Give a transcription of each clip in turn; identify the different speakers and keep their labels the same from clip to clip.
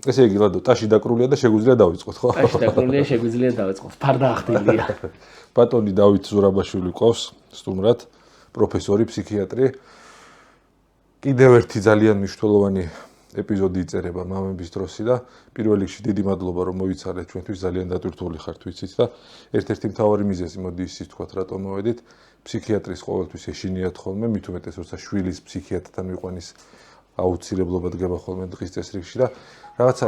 Speaker 1: ესე იგი, ლადო, ტაში დაკრულია და შეგვიძლია დავიწყოთ, ხო?
Speaker 2: ტაში დაკრულია, შეგვიძლია დავიწყოთ. ფარდაახდილია.
Speaker 1: ბატონი დავით ზურაბაშვილი ყავს სტუმრად, პროფესორი, ფსიქიატრი. კიდევ ერთი ძალიან მნიშვნელოვანი ეპიზოდი იწერება მამების დროსი და პირველ რიგში დიდი მადლობა რომ მოიცალეთ ჩვენთვის ძალიან დატვირთული ხართ ვიცით და ერთ-ერთი მთავარი მიზეზი მოდი ისიც თქვათ რატომ მოვედით ფსიქიატრის ყოველთვის ეშინიათ ხოლმე მით უმეტეს როცა შვილის ფსიქიატრთან მიყვანის აუცილებლობა დგება ხოლმე დღის წესრიგში და რაღაცა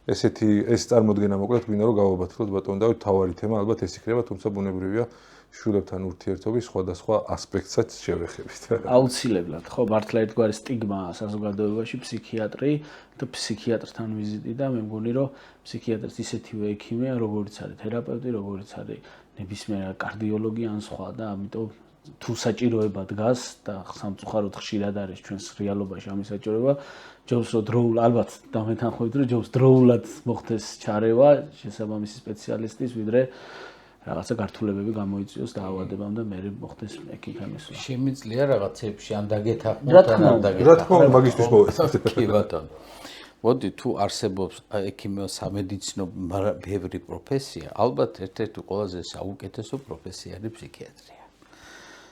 Speaker 1: ეს წარმოდგენა მოკლედ გვინდა რომ გავაბათლოთ ბატონ დავით მთავარი თემა ალბათ ეს იქნება თუმცა ბუნებრივია შვილებთან ურთიერთობის სხვადასხვა ასპექტსაც შევეხებით.
Speaker 2: აუცილებლად, ხო, მართლა ერთგვარი სტიგმა საზოგადოებაში ფსიქიატრი და ფსიქიატრთან ვიზიტი და მე მგონი რომ ფსიქიატრიც ისეთივე ექიმია, როგორც არის თერაპევტი, როგორც არის ნებისმიერ კარდიოლოგი ან სხვა და ამიტომ თუ საჭიროება დგას და სამწუხაროდ ხშირად არის ჩვენს რეალობაში ამის საჭიროება, ჯობს რომ დროულ ალბათ დამეთანხმებით რომ ჯობს დროულად მოხდეს ჩარევა შესაბამისი სპეციალისტის ვიდრე რაღაცა გართულებები გამოიწვიოს დაავადებამ და მე მოხდეს ექიმთან მისვლა.
Speaker 3: შემიძლია რაღაცებში ან დაგეთანხმოთ ან არ დაგეთანხმოთ.
Speaker 1: რა თქმა უნდა, მაგისთვის მოვეცეთ.
Speaker 3: კი ბატონო. მოდი თუ არსებობს ექიმო სამედიცინო ბევრი პროფესია, ალბათ ერთ-ერთი ყველაზე საუკეთესო პროფესია არის ფსიქიატრია.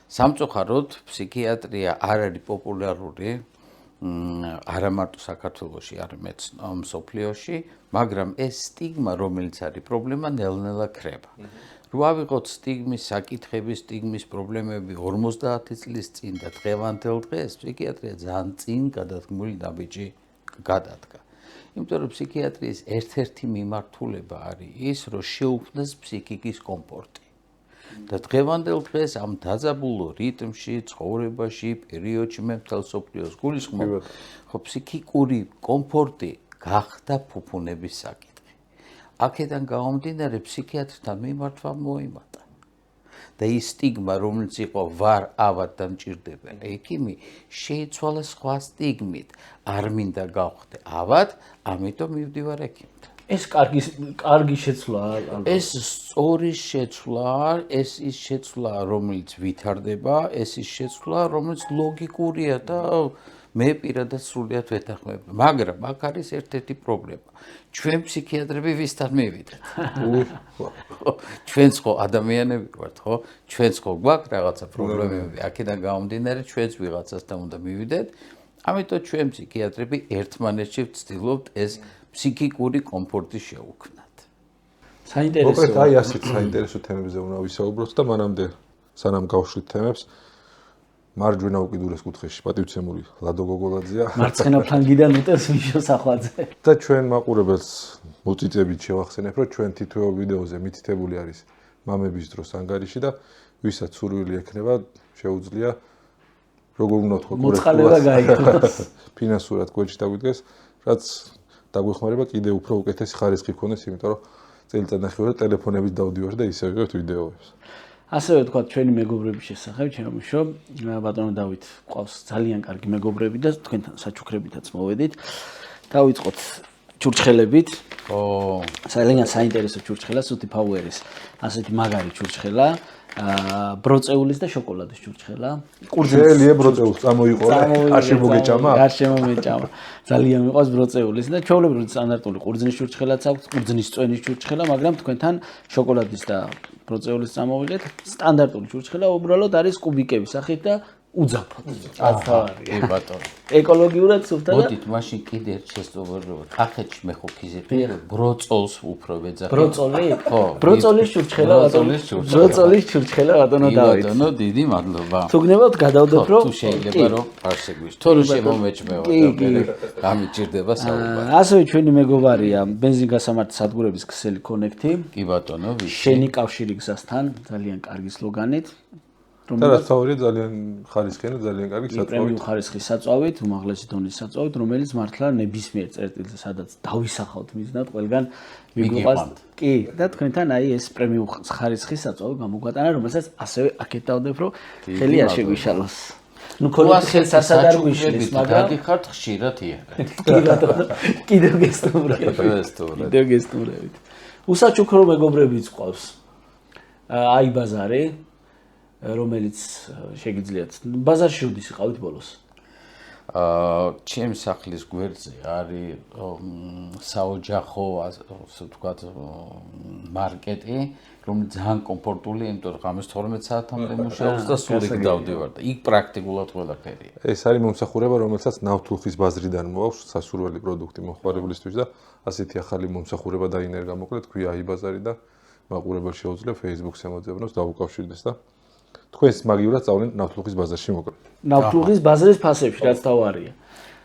Speaker 3: სამწუხაროდ ფსიქიატრია არ არის პოპულარული არა მარტო საქართველოში, არამედ მსოფლიოში, მაგრამ ეს სტიგმა, რომელიც არის პრობლემა, ნელ-ნელა ქრება. რო ავიღოთ სტიგმის საკითხების, სტიგმის პრობლემები 50 წლის წინ და დღევანდელ დღეს ფსიქიატრია ძალიან წინ გადადგმული ნაბიჯი გადადგა. იმიტომ რომ ფსიქიატრიის ერთ-ერთი მიმართულება არის ის, რომ შეუქმნას ფსიქიკის კომფორტი. და დღევანდელ დღეს ამ დაძაბულო რიტმში, ცხოვრებაში, პერიოდში მე მთელ სოფლიოს გულისხმობ, ხო ფსიქიკური კომფორტი გახდა ფუფუნების საკითხი. აქედან გამომდინარე ფსიქიატრთან მიმართვა მოიმატა. და ის სტიგმა, რომელიც იყო ვარ ავად და მჭირდება ექიმი, შეიცვალა სხვა სტიგმით. არ მინდა გავხდე ავად, ამიტომ მივდივარ ექიმთან.
Speaker 2: ეს კარგი შეცვლაა.
Speaker 3: ეს სწორი შეცვლაა, ეს ის შეცვლაა, რომელიც ვითარდება, ეს ის შეცვლაა, რომელიც ლოგიკურია და მე პირადად სრულიად ვეთანხმებ. მაგრამ აქ არის ერთ-ერთი პრობლემა. ჩვენ ფსიქიატრები ვისთან მივიდეთ? ჩვენც ხო ადამიანები ვართ, ხო? ჩვენც ხო გვაქვს რაღაცა პრობლემები. აქედან გამომდინარე, ჩვენც ვიღაცასთან უნდა მივიდეთ. ამიტომ ჩვენ ფსიქიატრები ერთმანეთში ვცდილობთ ეს ფსიქიკური კომფორტი შეუქმნათ.
Speaker 2: საინტერესო.
Speaker 1: მოკლედ აი ასეთ საინტერესო თემებზე უნდა ვისაუბროთ და მანამდე სანამ გავშლით თემებს მარჯვენა უკიდურეს კუთხეში პატივცემული ლადო გოგოლაძეა.
Speaker 2: მარცხენა ფლანგიდან უტევს მიშო სახლაძე.
Speaker 1: და ჩვენ მაყურებელს მოწიწებით შევახსენებ, რომ ჩვენ თითოეულ ვიდეოზე მითითებული არის მამების დროს ანგარიში და ვისაც სურვილი ექნება, შეუძლია როგორ უნდა თქვა
Speaker 2: მოწყალება გაიგოს.
Speaker 1: ფინანსურად გვერდში დაგვიდგეს, რაც დაგვეხმარება კიდე უფრო უკეთესი ხარისხი გქონდეს, იმიტომ რომ წელიწადნახევარი ტელეფონებით დავდივარ და ისე ვიღებთ ვიდეოებს.
Speaker 2: ასევე თქვა ჩვენი მეგობრების შესახებ, ჩემო ბატონო დავით ყავს ძალიან კარგი მეგობრები და თქვენთან საჩუქრებითაც მოვედით. დავიწყოთ ჩურჩხელებით. ძალიან საინტერესო ჩურჩხელა, სუთი ფაუერის ასეთი მაგარი ჩურჩხელა. ბროწეულის და შოკოლადის ჩურჩხელა.
Speaker 1: შეიძლება ბროწეულს წამოიყო, არ შემოგეჭამა?
Speaker 2: არ შემომეჭამა. ძალიან მიყვარს ბროწეულის და ჩვეულებრივი სტანდარტული ყურძნის ჩურჩხელაც აქვს, ყურძნის წვენის ჩურჩხელა, მაგრამ თქვენთან შოკოლადის და ბროწეულის წამოვიდეთ. სტანდარტული ჩურჩხელა უბრალოდ არის კუბიკების სახით და უძაფოდ.
Speaker 3: კი ბატონო.
Speaker 2: ეკოლოგიურად სუფთა და
Speaker 3: მოდით მაშინ კიდე ერთ შესწავლოთ. კახეთში მე ხო ქიზიყი ბროწოლს უფრო ვეძახი.
Speaker 2: ბროწოლი?
Speaker 3: ხო.
Speaker 2: ბროწოლის ჩურჩხელა ბატონო. ბროწოლის ჩურჩხელა ბატონო დავით.
Speaker 3: ბატონო დიდი მადლობა.
Speaker 2: თუ გნებავთ გადავდოთ რომ
Speaker 3: თუ შეიძლება რომ არსებობს. თუ რომ შემომეჭმევა და მე გამიჭირდება საუბარი.
Speaker 2: ასევე ჩვენი მეგობარია ბენზინგასამართი სადგურების ქსელი კონექტი.
Speaker 3: კი ბატონო,
Speaker 2: შენი კავშირი გზასთან, ძალიან კარგი სლოგანით.
Speaker 1: და რაც თავია ძალიან ხარისხიანი და ძალიან კარგი საწვავით.
Speaker 2: პრემიუმ ხარისხის საწვავით, უმაღლესი დონის საწვავით, რომელიც მართლა ნებისმიერ წერტილზე სადაც დავისახავთ მიზნად, ყველგან მიგვიყვარს. კი, და თქვენთან აი ეს პრემიუმ ხარისხის საწვავი გამოგვატანა, რომელსაც ასევე აქეთ დავდებ, რომ ხელი არ შეგვიშალოს. ნუ ქოლეთ ხელს ასად არ გვიშლის, მაგრამ
Speaker 3: დადიხართ ხშირად იარეთ.
Speaker 2: კი ბატონო, კიდევ გესტუმრებით. უსაჩუქრო მეგობრებიც ყავს. აი ბაზარი რომელიც შეგიძლიათ ბაზარში როდის იყავით ბოლოს?
Speaker 3: ჩემს სახლის გვერდზე არის საოჯახო, ასე ვთქვათ, მარკეტი, რომელიც ძალიან კომფორტულია, იმიტომ რომ ღამეს 12 საათამდე მუშაობს და სულ იქ დავდივარ და იქ პრაქტიკულად ყველაფერია.
Speaker 1: ეს არის მომსახურება, რომელსაც ნავთლუხის ბაზრიდან მოაქვს სასურველი პროდუქტი მომხმარებლისთვის და ასეთი ახალი მომსახურება დაინერგა მოკლედ, ქვია iBazar-ი და მაყურებელს შეუძლია Facebook-ს ემოძებნოს დაუკავშირდეს და თქვენს მაგივრად წავლენ ნავთლუხის ბაზარში მოკლედ.
Speaker 2: ნავთლუღის ბაზრის ფასებში რაც თავარია.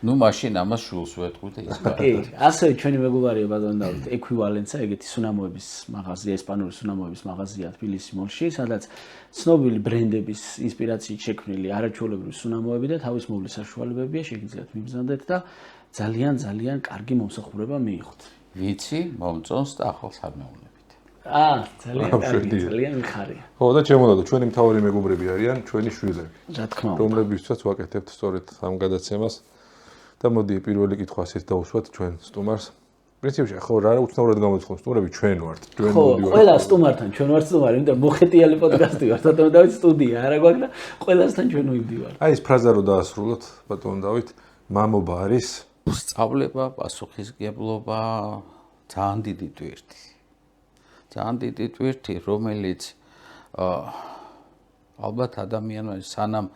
Speaker 3: ნუ მაშინ ამას შულს ვეთქვი და ის
Speaker 2: კი, ასე ჩვენი მეგობარია ბატონ დავით, ეკვივალენტსა ეგეთი სუნამოების მაღაზია, ესპანური სუნამოების მაღაზია თბილისის მოლში, სადაც ცნობილი ბრენდების ინსპირაციით შექმნილი არაჩვეულებრივი სუნამოები და თავის მოვლის საშუალებებია, შეგიძლიათ მიბრძანდეთ და ძალიან კარგი მომსახურება მიიღოთ.
Speaker 3: ვიცი, მომწონს და ახალ სამეულებით.
Speaker 2: ძალიან კარგი, ძალიან მიხარია.
Speaker 1: ხო და ჩემონადო ჩვენი მთავარი მეგობრები არიან ჩვენი შვილები,
Speaker 2: რა თქმა უნდა.
Speaker 1: რომლებიცაც ვაკეთებთ სწორედ ამ გადაცემას და მოდი პირველი კითხვა ასეთ დავუსვათ ჩვენ სტუმარს. პრინციპში ხო რა უცნაურად გამოიცხო სტუმრები ჩვენ ვართ, ჩვენ
Speaker 2: ხო,
Speaker 1: მოდივართ.
Speaker 2: ყველა სტუმართან ჩვენ ვართ სტუმარი, იმიტომ მოხეტიალი პოდკასტი ვართ, ბატონ დავით სტუდია არა გვაქვს და ყველასთან ჩვენ ვიმდივართ.
Speaker 1: აი ეს ფრაზა რო დაასრულოთ ბატონ დავით, მამობა არის
Speaker 3: სწავლება, პასუხისგებლობა, ძალიან დიდი ტვირთი. ძალიან დიდი ტვირთი, რომელიც ალბათ ადამიანმა სანამ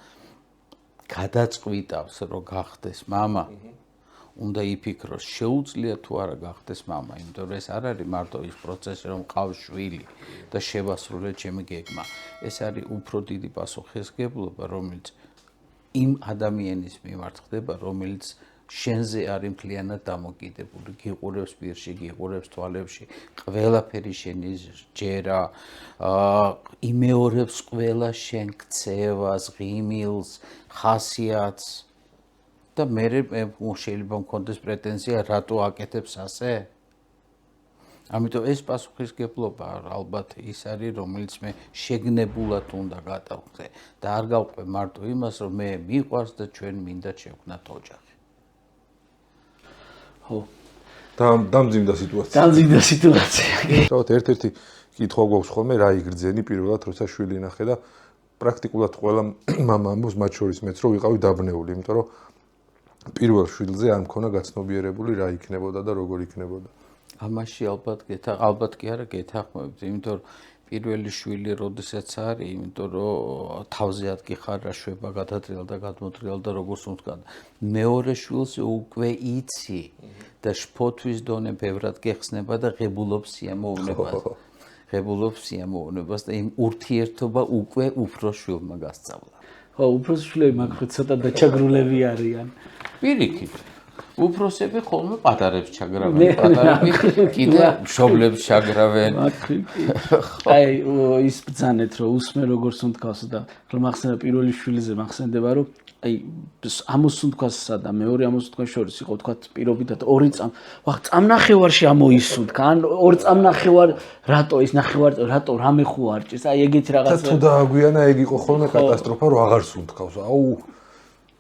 Speaker 3: გადაწყვიტავს, რომ გახდეს მამა, უნდა იფიქროს, შეუძლია თუ არა გახდეს მამა, იმიტომ რომ ეს არ არის მარტო ის პროცესი, რომ ყავს შვილი და შევასრულე ჩემი გეგმა. ეს არის უფრო დიდი პასუხისგებლობა, რომელიც იმ ადამიანის მიმართ ხდება, რომელიც შენზე არის მთლიანად დამოკიდებული, გიყურებს პირში, გიყურებს თვალებში, ყველაფერი შენი ჯერა, იმეორებს ყველა შენ ქცევას, ღიმილს, ხასიათს და მე შეიძლება მქონდეს პრეტენზია, რატო აკეთებს ასე? ამიტომ ეს პასუხისგებლობა ალბათ ის არის, რომელიც მე შეგნებულად უნდა გადავხდე და არ გავყვე მარტო იმას, რომ მე მიყვარს და ჩვენ მინდა შევქნათ ოჯახი.
Speaker 2: ხო.
Speaker 1: დამძიმდა სიტუაცია.
Speaker 2: დამძიმდა სიტუაცია.
Speaker 1: თავად ერთ-ერთი კითხვა გვაქვს ხოლმე რა იგრძენი პირველად როცა შვილი ნახე და პრაქტიკულად ყველა მამა ამბობს მათ შორის მეც რომ ვიყავი დაბნეული, იმიტომ რომ პირველ შვილზე არ მქონა გაცნობიერებული რა იქნებოდა და როგორ იქნებოდა.
Speaker 3: ამაში ალბათ კი არა გეთანხმებით, იმიტომ რომ პირველი შვილი როდესაც არის, იმიტომ რომ თავზე ადგიხარ რა შვება გადატრიალ და გადმოტრიალ და როგორც უნდა. მეორე შვილს უკვე იცი და შფოთვის დონე ბევრად გეხსნება და ღებულობს სიამოვნებას. ღებულობს სიამოვნებას და იმ ურთიერთობა უკვე უფროს შვილმა გასწავლა.
Speaker 2: ხო, უფროს შვილები მაგხრივ ცოტა დაჩაგრულები არიან.
Speaker 3: პირიქით. უფროსები ხოლმე პატარებს ჩაგრავენ, პატარები კიდე მშობლებს ჩაგრავენ.
Speaker 2: აი ის ბძანეთ რომ უსმე როგორც უნდქავს და რომ ახსენა პირველი შვილზე მახსენდება რომ აი ამოს უნდქვასსა და მეორე ამოს უნდქვას შორის იყო თქვა პირობითად 2 წამ. ვახ წამნახევარში ამოისუნთქა ან 2 წამნახევარ რატო ის ნახევარ რატო რამე ხო არჭის აი ეგეთი რაღაცა.
Speaker 1: თუ დააგვიანა ეგ იყო ხოლმე კატასტროფა რომ აღარ სუნთქავს. აუ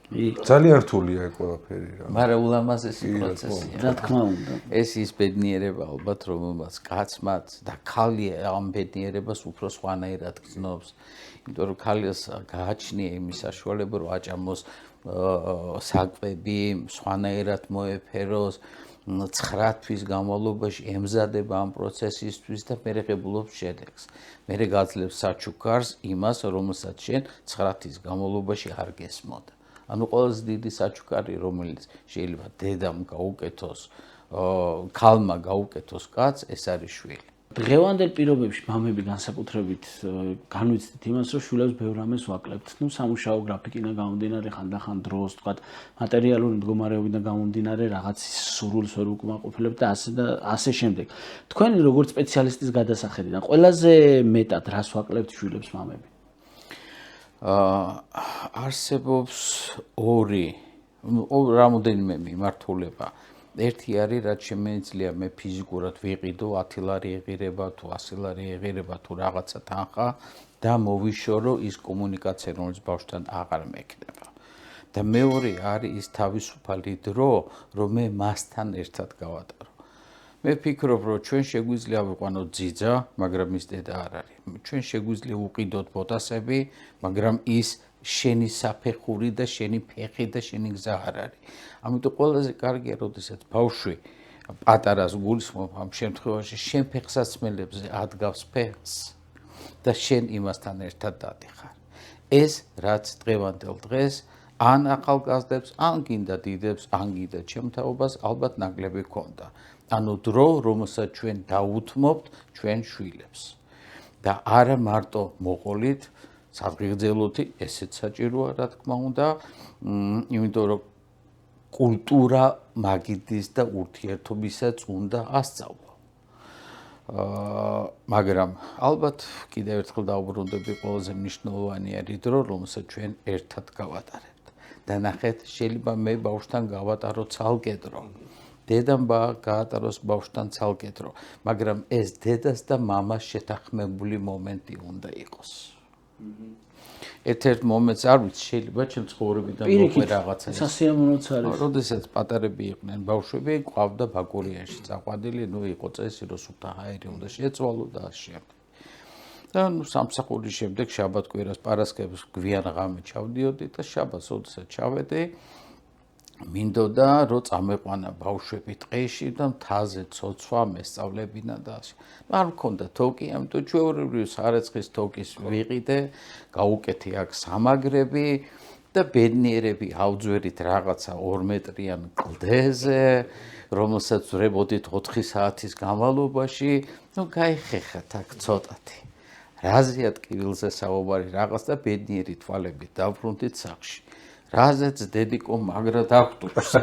Speaker 1: ძალიან რთულია ეგ ყველაფერი რა.
Speaker 3: მაგრამ ულამაზესი პროცესია.
Speaker 2: რა თქმა უნდა.
Speaker 3: ეს ის ბედნიერება ალბათ რომელმაც კაცმაც და ქალი ამ ბედნიერებას უფრო სხვანაირად გრძნობს. იმიტომ რომ ქალს გააჩნია იმის საშუალება რომ აჭამოს საკვები, სხვანაირად მოეფეროს, 9 თვის განმავლობაში ემზადება ამ პროცესისთვის და მე ღებულობს შედეგს. მე გაძლევს საჩუქარს იმას, რომელსაც შენ 9 თვის განმავლობაში არ გესმოდა. ანუ ყველაზე დიდი საჩუქარი, რომელიც შეიძლება დედამ გაუკეთოს, ქალმა გაუკეთოს კაცს, ეს არის შვილი.
Speaker 2: დღევანდელ პირობებში მამები განსაკუთრებით განვიცდით იმას, რომ შვილებს ბევრ რამეს ვაკლებთ. ნუ სამუშაო გრაფიკიდან გამომდინარე, ხანდახან დროს, თქვა, მატერიალური მდგომარეობიდან გამომდინარე, რაღაც სურვილს ვერ უკმაყოფილებთ და ასე შემდეგ. თქვენი როგორც სპეციალისტის გადასახედიდან, ყველაზე მეტად რას ვაკლებთ შვილებს მამები?
Speaker 3: არსებობს რამოდენიმე მიმართულება. ერთი არის, რაც შემიძლია მე ფიზიკურად ვიყიდო 10 ლარი ეღირება თუ 100 ლარი ეღირება თუ რაღაცა თანხა და მოვიშორო ის კომუნიკაცია, რომელიც ბავშვთან აღარ მექნება. და მეორე არის ის თავისუფალი დრო, რომ მე მასთან ერთად გავატარო. მე ვფიქრობ, რომ ჩვენ შეგვიძლია ვიყვანოთ ძიძა, მაგრამ ის დედა არ არის. ჩვენ შეგვიძლია უყიდოთ ბოტასები, მაგრამ ის შენი საფეხური და შენი ფეხი და შენი გზა არ არის. ამიტომ ყველაზე კარგია, როდესაც ბავშვი პატარას გულისხმობ ამ შემთხვევაში შენ ფეხსაცმელებზე ადგავს ფეხს და შენ იმასთან ერთად დადიხარ. ეს რაც დღევანდელ დღეს ან ახალგაზრდებს, ან გინდა დიდებს, ან გინდა ჩემთაობას ალბათ ნაკლები ქონდა. ანუ დრო, რომელსაც ჩვენ დაუთმობთ ჩვენ შვილებს. და არა მარტო მოყოლით, სადღეგრძელოთი, ესეც საჭიროა, რა თქმა უნდა, იმიტომ რომ კულტურა მაგიდის და ურთიერთობისაც უნდა ასწავლო. მაგრამ ალბათ კიდევ ერთხელ დავუბრუნდები ყველაზე მნიშვნელოვანი არის დრო, რომელსაც ჩვენ ერთად გავატარებთ. და ნახეთ, შეიძლება მე ბავშვთან გავატარო ცალკე დრო. დედამ გაატაროს ბავშვთან ცალკე დრო, მაგრამ ეს დედას და მამას შეთანხმებული მომენტი უნდა იყოს. ერთ-ერთ მომენტს არ ვიცი, შეიძლება ჩემ ცხოვრებიდან მოყვე რაღაცა.
Speaker 2: სასიამოვნოც არის.
Speaker 3: როდესაც პატარები იყვნენ ბავშვები, ყავდა ბაკურიანში წაყვადილი, იყო წესი, რომ სუფთა ჰაერი უნდა შეეცვალო და შემდეგ. და სამსახურის შემდეგ შაბათ-კვირას პარასკევს გვიან ღამე ჩავდიოდი და შაბათს როდესაც ჩავედი, მინდოდა რომ წამეყვანა ბავშვები ტყეში და მთაზე ცოცვა მესწავლებინა და არ მქონდა თოკი, ამიტომ ჩვეულებრივ სარეცხის თოკის ვიყიდე, გაუკეთე აქ სამაგრები და ბედნიერები ავძვერით რაღაცა 2 მეტრიან კლდეზე, რომელსაც ვრებოდით 4 საათის განმავლობაში, გაიხეხათ აქ ცოტათი. რაზეა ტკივილზე საუბარი რაღაც და ბედნიერი თვალებით დავბრუნდით სახლში. რაზეც დედიკო მაგრა დაგტუქსა.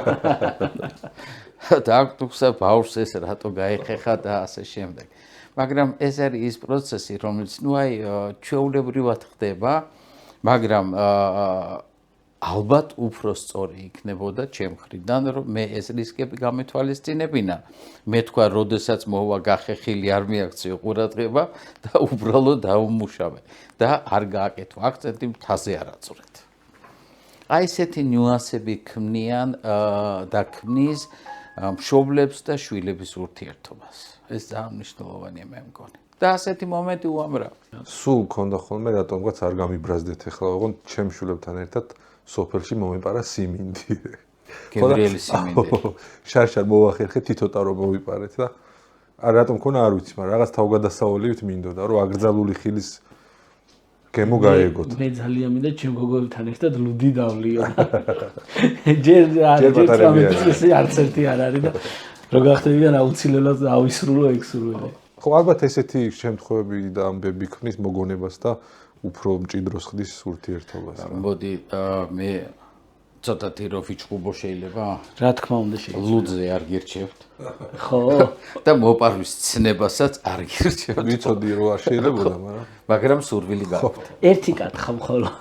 Speaker 3: დაგტუქსა ბავშვს ეს რატო გაიხეხა და ასე შემდეგ. მაგრამ ეს არის ის პროცესი, რომელიც ჩვეულებრივად ხდება, მაგრამ ალბათ უფრო სწორი იქნებოდა ჩემ მხრიდან, რომ მე ეს რისკები გამეთვალისწინებინა. მე თქვა, როდესაც მოვა გახეხილი არ მიაქციო ყურადღება და უბრალოდ დაუმუშავე და არ გააკეთო აქცენტი მთაზე არ აწვრეთ. აი ესეთი ნიუანსები ქმნიან და ქმნის მშობლებს და შვილების ურთიერთობას. ეს ძალიან მნიშვნელოვანია მე მგონი. და ასეთი მომენტი უამრავი.
Speaker 1: სულ მქონდა ხოლმე რატომღაც არ გამიბრაზდეთ ახლა, ოღონდ ჩემ შვილებთან ერთად სოფელში მომეპარა სიმინდი.
Speaker 3: გებრიელი სიმინდი.
Speaker 1: შარშარ მოვახერხეთ თითო ტარო მოვიპარეთ და რატომ მქონა არ ვიცი, მაგრამ რაღაც თავგადასავალივით მინდოდა, რომ აკრძალული ხილის გემო გაეგოთ.
Speaker 2: მე ძალიან მინდა ჩემ გოგოებთან ერთად ლუდი დავლიო. ჯერ არც ერთი არ არის და რო გახდებიან აუცილებლად ავისრულო ექსრულე.
Speaker 1: ხო, ალბათ ესეთი შემთხვევები და ამბები ქმნის მოგონებას და უფრო მჭიდროს ხდის ურთიერთობას.
Speaker 3: მოდი მე ცოტათი რო ვიჩხუბო შეიძლება?
Speaker 2: რა თქმა უნდა შეიძლება.
Speaker 3: ლუდზე არ გირჩევთ.
Speaker 2: ხო.
Speaker 3: და მოპარვის ცნებასაც არ გირჩევთ.
Speaker 1: ვიცოდი რომ არ შეიძლებოდა,
Speaker 3: მაგრამ სურვილი გაქვთ.
Speaker 2: ერთი კათხა მხოლოდ.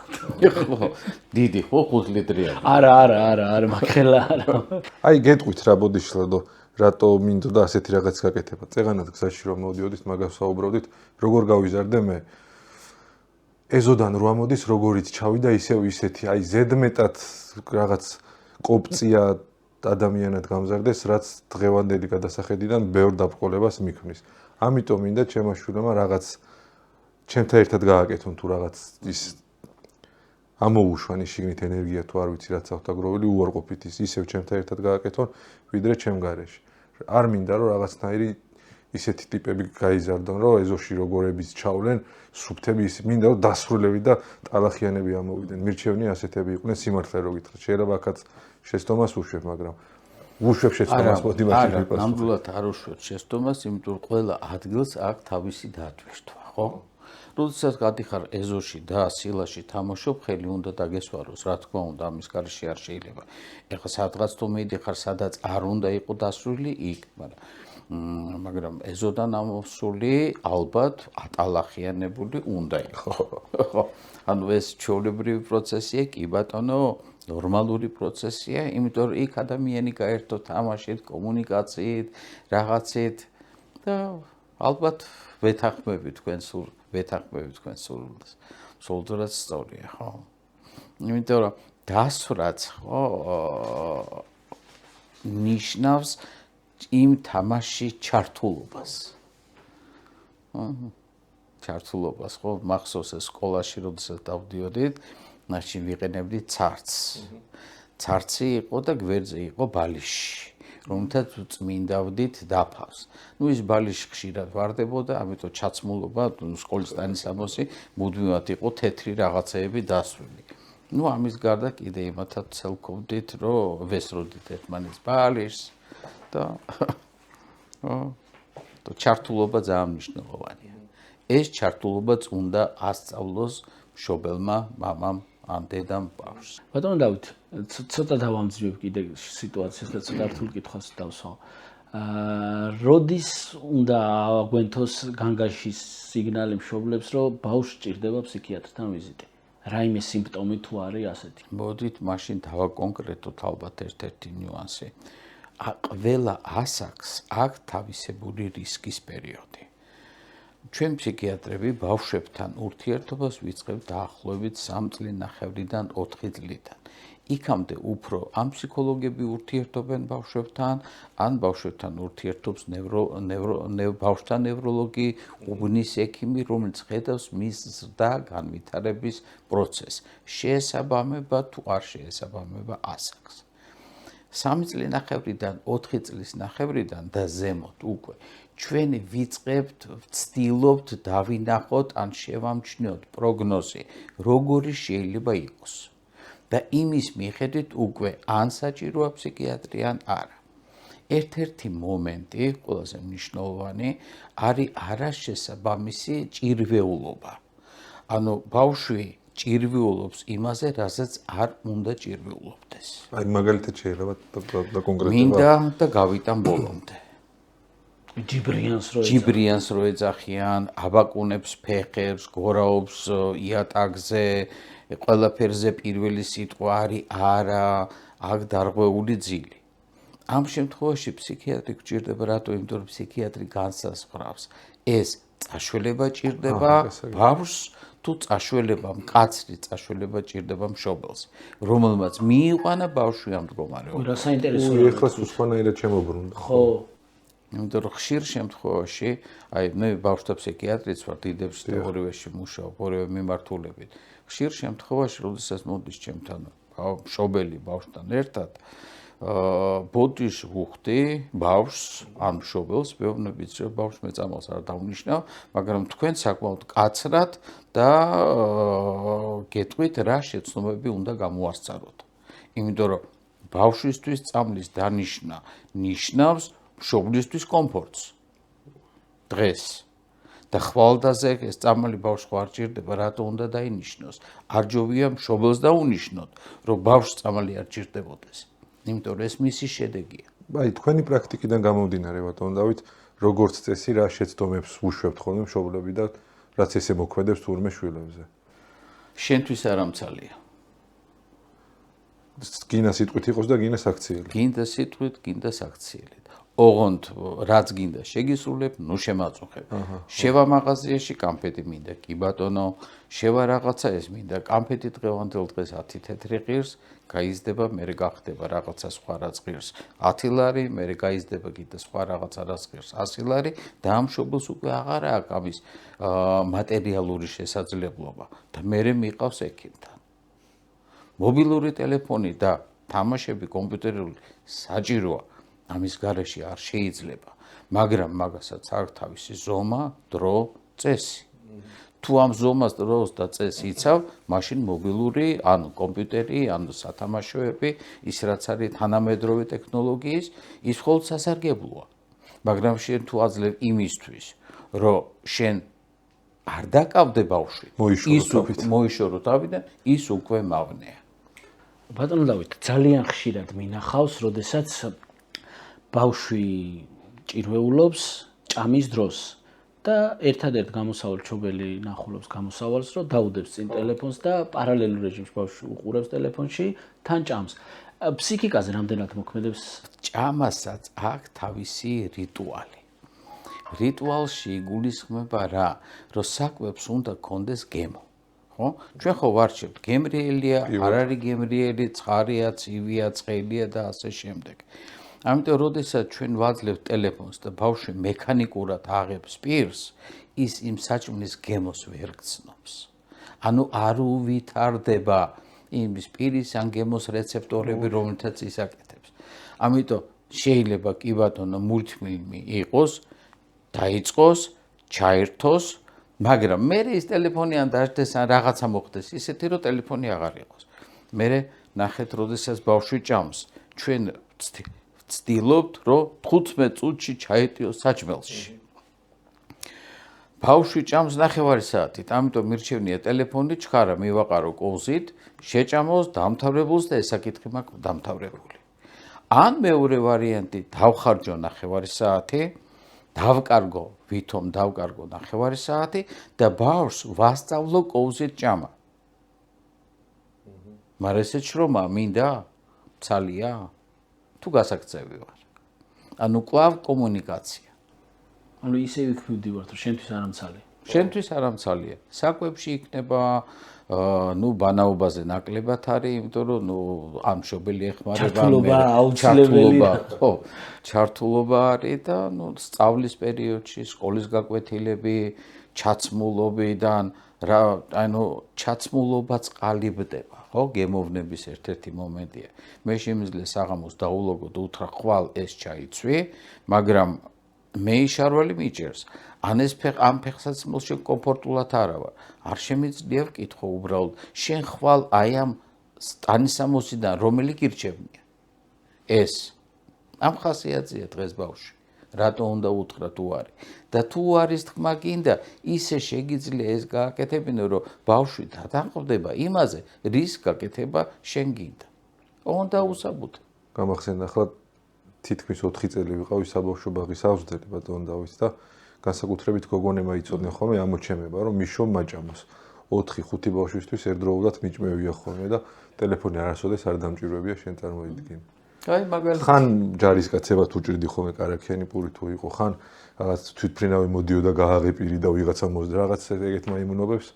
Speaker 3: ხო, დიდი ხო 5 ლიტრიანი.
Speaker 2: არა, მაგხელა არა.
Speaker 1: აი გეტყვით რა ბოდიშლადო, რატო მინდოდა ასეთი რაღაც გაკეთება. წეღანად გზაში რომ მოვდიოდით, მაგას საუბრობდით, როგორ გავიზარდე მე. ეზოდან რო ამოდის, როგორიც ჩავიდა, ისევ ისეთი, აი ზედმეტად რაღაც კოპწია ადამიანად გამზარდეს, რაც დღევანდელი გადასახედიდან ბევრ დაბრკოლებას მიქმნის. ამიტომ მინდა ჩემმა შვილებმა რაღაც ჩემთან ერთად გააკეთონ თუ რაღაც ის ამოუშვან შიგნით ენერგია თუ არ ვიცი რაც აქვს დაგროვილი უარყოფით ისევ ჩემთან ერთად გააკეთონ, ვიდრე ჩემ გარეშე. არ მინდა რომ რაღაცნაირი ისეთი ტიპები გაიზარდონ, რომ ეზოში როგორების ჩავლენ, სუფთები ის მინდა რომ დასრულები და ტალახიანები ამოვიდნენ. მირჩევნია ასეთები იყვნენ სიმართლე რო გითხრათ. შეიძლება აქაც შეცდომას უშვებ, მაგრამ უშვებ შეცდომას მოდი მაშინ ვიპასუხო.
Speaker 3: ნამდვილად არ უშვებ შეცდომას, იმიტომ რომ ყველა ადგილს აქვს თავისი დატვირთვა, ხო? როდესაც გადიხარ ეზოში და სილაში თამაშობ, ხელი უნდა დაგესვაროს, რა თქმა უნდა, ამის გარშე არ შეიძლება. ეხლა სადღაც თუ მიდიხარ, სადაც არ უნდა იყო დასრული იქ, მაგრამ ეზოდან ამოსული ალბათ ატალახიანებული უნდა იყო. ხო. ანუ ეს ჩვეულებრივი პროცესია, კი ბატონო, ნორმალური პროცესია, იმიტომ რომ იქ ადამიანი გაერთო თამაშით, კომუნიკაციით, რაღაცით და ალბათ ვეთანხმები თქვენ სულს. სულდრად სწორია, ხო? იმიტომ რომ დასვრაც, ხო, ნიშნავს იმ თამაში ჩართულობას. ჩართულობას, ხო? მახსოვს ეს სკოლაში, როდესაც დავდიოდით, მაშინ ვიყენებდით ცარცს. ცარცი იყო და გვერდზე იყო ბალიში, რომელთაც წმინდავდით დაფავს. ნუ ის ბალიში ხშირად ვარდებოდა, ამიტომ ჩაცმულობა სკოლის ტანისამოსი მუდმივად იყო თეთრი რაღაცეები დასვილი. ნუ ამის გარდა კიდე იმათაც ცელქოვდით, რომ ვესროდით ერთმანეთს ბალიშს და ჩართულობა ძალიან მნიშვნელოვანია. ეს ჩართულობაც უნდა ასწავლოს მშობელმა, მამამ ან დედამ ბავშვს.
Speaker 2: ბატონო დავით, ცოტა დავამძიმებ კიდე სიტუაციას და ცოტა რთულ კითხვას დავსვა. როდის უნდა აგვენთოს განგაშის სიგნალი მშობლებს, რომ ბავშვს ჭირდება ფსიქიატრთან ვიზიტი? რაიმე სიმპტომი თუ არის ასეთი?
Speaker 3: მოდით მაშინ დავაკონკრეტოთ ალბათ ერთ-ერთი ნიუანსი. ყველა ასაკს აქვს თავისებური რისკის პერიოდი. ჩვენ ფსიქიატრები ბავშვებთან ურთიერთობას ვიწყებთ დაახლოებით 3 წლინახევრიდან 4 წლიდან. იქამდე უფრო ან ფსიქოლოგები ურთიერთობენ ბავშვებთან, ან ბავშვებთან ურთიერთობს ბავშვთა ნევროლოგი, უბნის ექიმი, რომელიც ხედავს მის ზრდა განვითარების პროცესს. შეესაბამება თუ არ შეესაბამება ასაკს. 3 წლინახევრიდან 4 წლისნახევრიდან და ზემოთ უკვე ჩვენ ვიწყებთ, ვცდილობთ დავინახოთ ან შევამჩნიოთ პროგნოზი, როგორი შეიძლება იყოს. და იმის მიხედვით უკვე ან საჭიროა ფსიქიატრია ან არა. ერთ-ერთი მომენტი, ყველაზე მნიშვნელოვანი, არის არაშესაბამისი ჭირვეულობა. ანუ ბავშვი ჭირვეულობს იმაზე, რასაც არ უნდა ჭირვეულობდეს.
Speaker 1: აი მაგალითად შეიძლება და კონკრეტულად
Speaker 3: მინდა და გავიტან ბოლომდე.
Speaker 2: ჯიბრიანს
Speaker 3: რო ეძახიან, აბაკუნებს ფეხებს, გორაობს იატაკზე, ყველაფერზე პირველი სიტყვა არის არა, აქ დარღვეული ძილი. ამ შემთხვევაში ფსიქიატრი გჭირდება, რატო? იმიტომ რომ ფსიქიატრი განსაზღვრავს, ეს წაშველება ჭირდება ბავშვს თუ წაშველება, მკაცრი წაშველება ჭირდება მშობელს, რომელმაც მიიყვანა ბავშვი ამ მდგომარეობაში.
Speaker 2: რა საინტერესოა.
Speaker 1: ეხლა სხვანაირად შემოbrunდა.
Speaker 2: ხო.
Speaker 3: იმიტომ რომ ხშირ შემთხვევაში, აი მე ბავშვთა ფსიქიატრიც ვარ, დიდებში და ორივეში მუშაობ, ორივე მიმართულებით. ხშირ შემთხვევაში, როდესაც მოდის ჩემთან მშობელი ბავშვთან ერთად, ბოდიში ვუხდი ბავშვს ან მშობელს, მეუბნებით, რომ ბავშვს მეწამალს არ დავნიშნავ, მაგრამ თქვენ საკმაოდ კაცრად და გეტყვით რა შეცნობები უნდა გამოასწაროთ. იმიტომ რომ ბავშვისთვის წამლის დანიშნა ნიშნავს მშობლისთვის კომფორტს. დღეს და ხვალდაზე ეს წამალი ბავშვს არ ჭირდება, რატო უნდა დაინიშნოს? არ ჯობია მშობელს დაუნიშნოთ, რომ ბავშვს წამალი არ ჭირდებოდეს. იმიტომ რომ ეს მისი შედეგია.
Speaker 1: აი თქვენი პრაქტიკიდან გამომდინარე, ბატონო დავით, როგორც წესი რა შეცდომებს უშვებთ ხოლმე მშობლები და რაც ესე მოქმედებს თურმე შვილებზე?
Speaker 3: შენთვის არ ამცალია.
Speaker 1: გინდა სიტყვით იყოს და გინდა საქციელი.
Speaker 3: გინდა სიტყვით, გინდა საქციელით. ოღონდ რაც გინდა შეგისრულებ, ნუ შემაწუხებ. შევა მაღაზიაში კამფეტი მინდა, კი ბატონო, შევა რაღაცა ეს მინდა, კამფეტი დღევანდელ დღეს 10 თეთრი ღირს, გაიზრდება, მერე გახდება რაღაცა სხვა რაც ღირს 10 ლარი, მერე გაიზრდება კიდე სხვა რაღაცა რაც ღირს 100 ლარი და ამ მშობელს უკვე აღარა აქვს ამის მატერიალური შესაძლებლობა და მერე მიყავს ექიმთან. მობილური ტელეფონი და თამაშები კომპიუტერული საჭიროა. ამის გარეშე არ შეიძლება, მაგრამ მაგასაც აქვს თავისი ზომა, დრო, წესი. თუ ამ ზომას, დროს და წესს იცავ, მაშინ მობილური, ანუ კომპიუტერი, ანუ სათამაშოები, ის რაც არის თანამედროვე ტექნოლოგიის, ის მხოლოდ სასარგებლოა. მაგრამ შენ თუ აძლევ იმისთვის, რომ შენ არ დაკავდე ბავშვი, მოიშორო თავიდან, ის უკვე მავნეა.
Speaker 2: ბატონო დავით, ძალიან ხშირად მინახავს, როდესაც ბავშვი ჭირვეულობს ჭამის დროს და ერთადერთ გამოსავალ მშობელი ნახულობს გამოსავალს, რომ დაუდებს წინ ტელეფონს და პარალელურ რეჟიმში ბავშვი უყურებს ტელეფონში, თან ჭამს. ფსიქიკაზე რამდენად მოქმედებს?
Speaker 3: ჭამასაც აქვს თავისი რიტუალი. რიტუალში იგულისხმება რა, რომ საკვებს უნდა კონდეს გემო. ხო? ჩვენ ხო ვარჩევთ, გემრიელია, არ არის გემრიელი, ცხარია, ცივია, ცხელია და ასე შემდეგ. ამიტომ როდესაც ჩვენ ვაძლევთ ტელეფონს და ბავშვი მექანიკურად აღებს პირს, ის იმ საჭმლის გემოს ვერ გცნობს. ანუ არ უვითარდება იმის პირის ან გემოს რეცეპტორები, რომელთაც ის აკეთებს. ამიტომ შეიძლება კი ბატონო მულტფილმი იყოს, დაიწყოს, ჩაერთოს, მაგრამ მე ის ტელეფონი ან დაждდეს ან რაღაცა მოხდეს, ისეთი რომ ტელეფონი აღარ იყოს. მე ნახეთ, როდესაც ბავშვი ჭამს, ჩვენ ვცდილობთ, რომ 15 წუთში ჩაეტიოს საჭმელში. ბავშვი ჭამს 9 საათით, ამიტომ მირჩევნია ტელეფონი ჩქარა მივაყარო კოვზით, შეჭამოს დამთავრებულს და ესაკითხი მაქვს დამთავრებული. ან მეორე ვარიანტი დავხარჯო 9 საათი, დავკარგო, ვითომ დავკარგო 9 საათი და ბავშვს ვასწავლო კოვზით ჭამა. მაგრამ ესე შრომა მინდა? ცალია? თუ გასაკცევი ვარ. ანუ კვლავ კომუნიკაცია.
Speaker 2: ანუ ისე ვიქნებდივართ, რომ შენთვის არ ამცალი.
Speaker 3: შენთვის არ ამცალია. საკვებში იქნება ბანაობაზე ნაკლებად არის, იმიტომ რომ ამ მშობელი ეხმარება,
Speaker 2: ჩართულობა აუცილებელია.
Speaker 3: ხო, ჩართულობა არის და სწავლის პერიოდში, სკოლის გაკვეთილები, ჩაცმულობიდან, ჩაცმულობაც ყალიბდება, ხო, გემოვნების ერთ-ერთი მომენტია. მე შემიძლია საღამოს დაულოგო და უთხრა ხვალ ეს ჩაიცვი, მაგრამ მე შარვალი მიჭერს. ან ეს ამ ფეხსაცმელში კომფორტულად არა ვარ. არ შემიძლია ვკითხო უბრალოდ შენ ხვალ აი ამ სტანისამოსიდან რომელი გირჩევნია? ეს ამ ხასიათზეა დღეს ბავშვი. რატო უნდა უთხრა თუ არის? და თუ არის თქმა გინდა, ისე შეგიძლია ეს გააკეთებინო, რომ ბავშვი დათანხმდება იმაზე, რის გაკეთება შენ გინდა. უნდა უსაბუთო.
Speaker 1: გამახსენდა ახლა თითქმის 4 წელი ვიყავი საბავშვო ბაღის ავზრდელი ბატონ დავით და განსაკუთრებით გოგონებმა იცოდნენ ხოლმე ამოჩემება, რომ მიშო მაჭამოს. 4-5 ბავშვისთვის ერთდროულად მიჭმევია ხოლმე და ტელეფონი არასოდეს არ დამჭირვებია შენ წარმოიდგინე.
Speaker 3: აი მაგალითად
Speaker 1: ხან ჯარისკაცებად უჭირდი ხოლმე კარაქიანი პური თუ იყო, ხან რაღაც თვითფრინავი მოდიოდა გააღეპირი და ვიღაცა მოსდა რაღაც ეგეთ მაიმუნობებს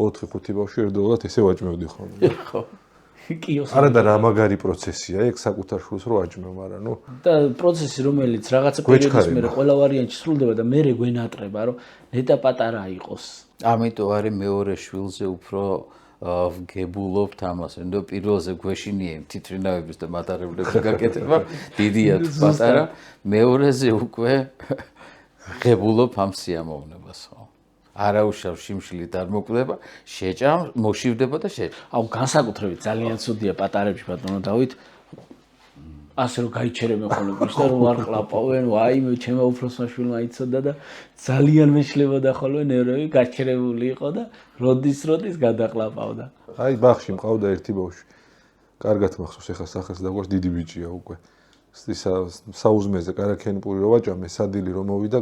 Speaker 1: 4-5 ბავშვი ერთდროულად ესე ვაჭმევდი ხოლმე.
Speaker 3: ხო.
Speaker 2: კიოს.
Speaker 1: არა და რა მაგარი პროცესია ეგ საკუთარ შულს რო აჭმევ, მაგრამ
Speaker 2: და პროცესი რომელიც რაღაცა პერიოდის მერე ყველა ვარიანტში სრულდება და მერე გვენატრება, რომ ნეტა პატარა იყოს.
Speaker 3: ამიტომ არის მეორე შვილზე უფრო ვგებულობთ ამას, ნუ პირველზე გვეშინიე თითრინავების და მატარებლების გაკეთება, დიდია თუ პატარა, მეორეზე უკვე ღებულობ ამ სიამოვნებას, ხო? არაუშავ შიმშილით არ მოკვდება, შეჭამ, მოშივდება და შეჭამ.
Speaker 2: აუ განსაკუთრებით ძალიან ცუდია პატარებში ბატონო დავით. ასე რომ გაიჩერებენ ხოლმე და რომ არ ყლაპავენ, ვაიმე, ჩემო უფროსმა შვილმა იცოდა და ძალიან მეშლებოდა ხოლმე ნერვები, გაჩერებული იყო და როდის გადაყლაპავდა.
Speaker 1: აი ბაღში მყავდა ერთი ბავშვი. კარგად მახსოვს ეხა სახელს დაგვარს დიდი ბიჭია უკვე. საუზმეზე კარაქიანი პური რო ვაჭამე, სადილი რომ მოვიდა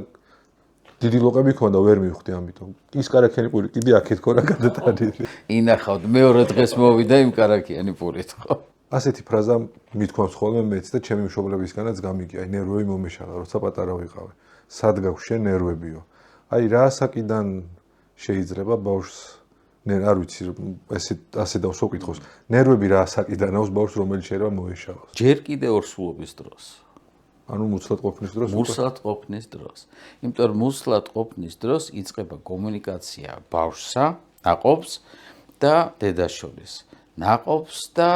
Speaker 1: დიდი ლოყები ქონდა ვერ მივხვდი ამიტომ. ის კარაქიანი პური კიდე აქეთ ქონდა გადატანილი.
Speaker 3: ინახავთ მეორე დღეს მოვიდა იმ კარაქიანი პურით, ხო?
Speaker 1: ასეთი ფრაზა მithქვამს ხოლმე მეც და ჩემი მშობლებისგანაც გამიგია. აი ნერვები მომეშალა, როცა პატარა ვიყავე. სად გაქვს შენ ნერვებიო? აი რა საკიდან შეიძლება ბავშვს არ ვიცი ასე დავსვო კითხოს. ნერვები რა საკიდან აქვს ბავშვს რომელიც შეიძლება მოეშალოს?
Speaker 3: ჯერ კიდე ორსულობის დროს.
Speaker 1: ანუ მუცლად ყოფნის დროს?
Speaker 3: მუცლად ყოფნის დროს. იმიტომ რომ მუცლად ყოფნის დროს იწყება კომუნიკაცია ბავშვსა, ნაყოფს და დედას შორის. ნაყოფს და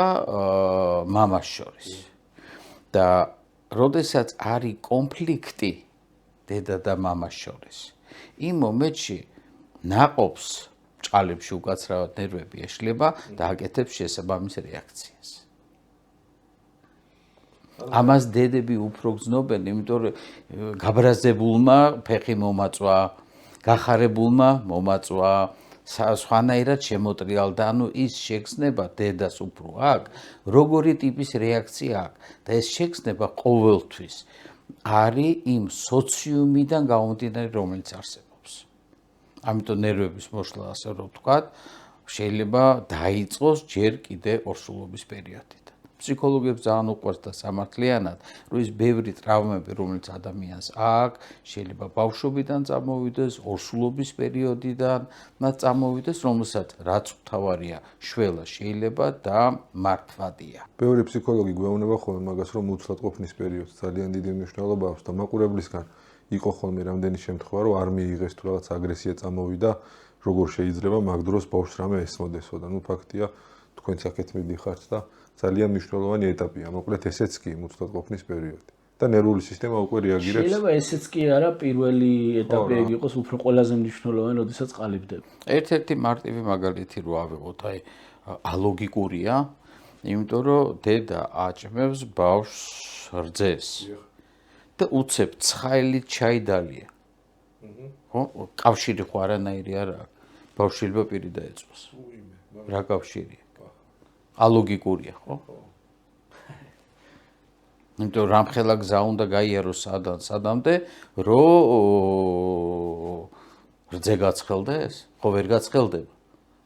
Speaker 3: მამას შორის. და როდესაც არის კონფლიქტი დედა და მამას შორის, იმ მომენტში ნაყოფს ჭალებში უკაცრავად ნერვები ეშლება და აკეთებს შესაბამის რეაქციას. ამას დედები უფრო გრძნობენ, იმიტომ რომ გაბრაზებულმა ფეხი მომაწვა, გახარებულმა მომაწვა, სხვანაირად შემოტრიალდა, ანუ ის შეგრძნება დედას უფრო აქვს, როგორი ტიპის რეაქცია აქვს და ეს შეგრძნება ყოველთვის არის იმ სოციუმიდან გამომდინარე, რომელიც არსებობს. ამიტომ ნერვების მოშლა, ასე რომ ვთქვათ, შეიძლება დაიწყოს ჯერ კიდე ორსულობის პერიოდიდან. ფსიქოლოგებს ძალიან უყვარს და სამართლიანად, რომ ის ბევრი ტრავმები, რომელიც ადამიანს აქვს, შეიძლება ბავშვობიდან წამოვიდეს, ორსულობის პერიოდიდან წამოვიდეს, რომელსაც რაც მთავარია, შველა შეიძლება და მართვადია.
Speaker 1: ბევრი ფსიქოლოგი გვეუბნება ხოლმე მაგას, რომ მუცლად ყოფნის პერიოდს ძალიან დიდი მნიშვნელობა აქვს და მაყურებლისგან იყო ხოლმე რამდენი შემთხვევა, რომ არ მიიღეს თუ რაღაც აგრესია წამოვიდა, როგორ შეიძლება მაგ დროს ბავშვს რამე ესმოდესო და ნუ ფაქტია თქვენ აქეთ მიდიხართ და ძალიან მნიშვნელოვანი ეტაპია მოკლედ ესეც კი მუცლად ყოფნის პერიოდი და ნერვული სისტემა უკვე რეაგირებს
Speaker 2: შეიძლება ესეც კი არა პირველი ეტაპი ეგ იყოს უფრო ყველაზე მნიშვნელოვანი როდესაც ყალიბდება
Speaker 3: ერთ-ერთი მარტივი მაგალითი რო ავიღოთ აი ალოგიკურია იმიტომ რომ დედა აჭმევს ბავშვს რძეს და უცებ ცხაილით ჩაიდალია ხო კავშირი ხო არანაირი არ აქვს ბავშვი შეიძლება პირი დაეწვას რა კავშირია ალოგიკურია ხო იმიტომ რომ რამხელა გზა უნდა გაიაროს სადამდე რომ რძე გაცხელდეს ხო ვერ გაცხელდება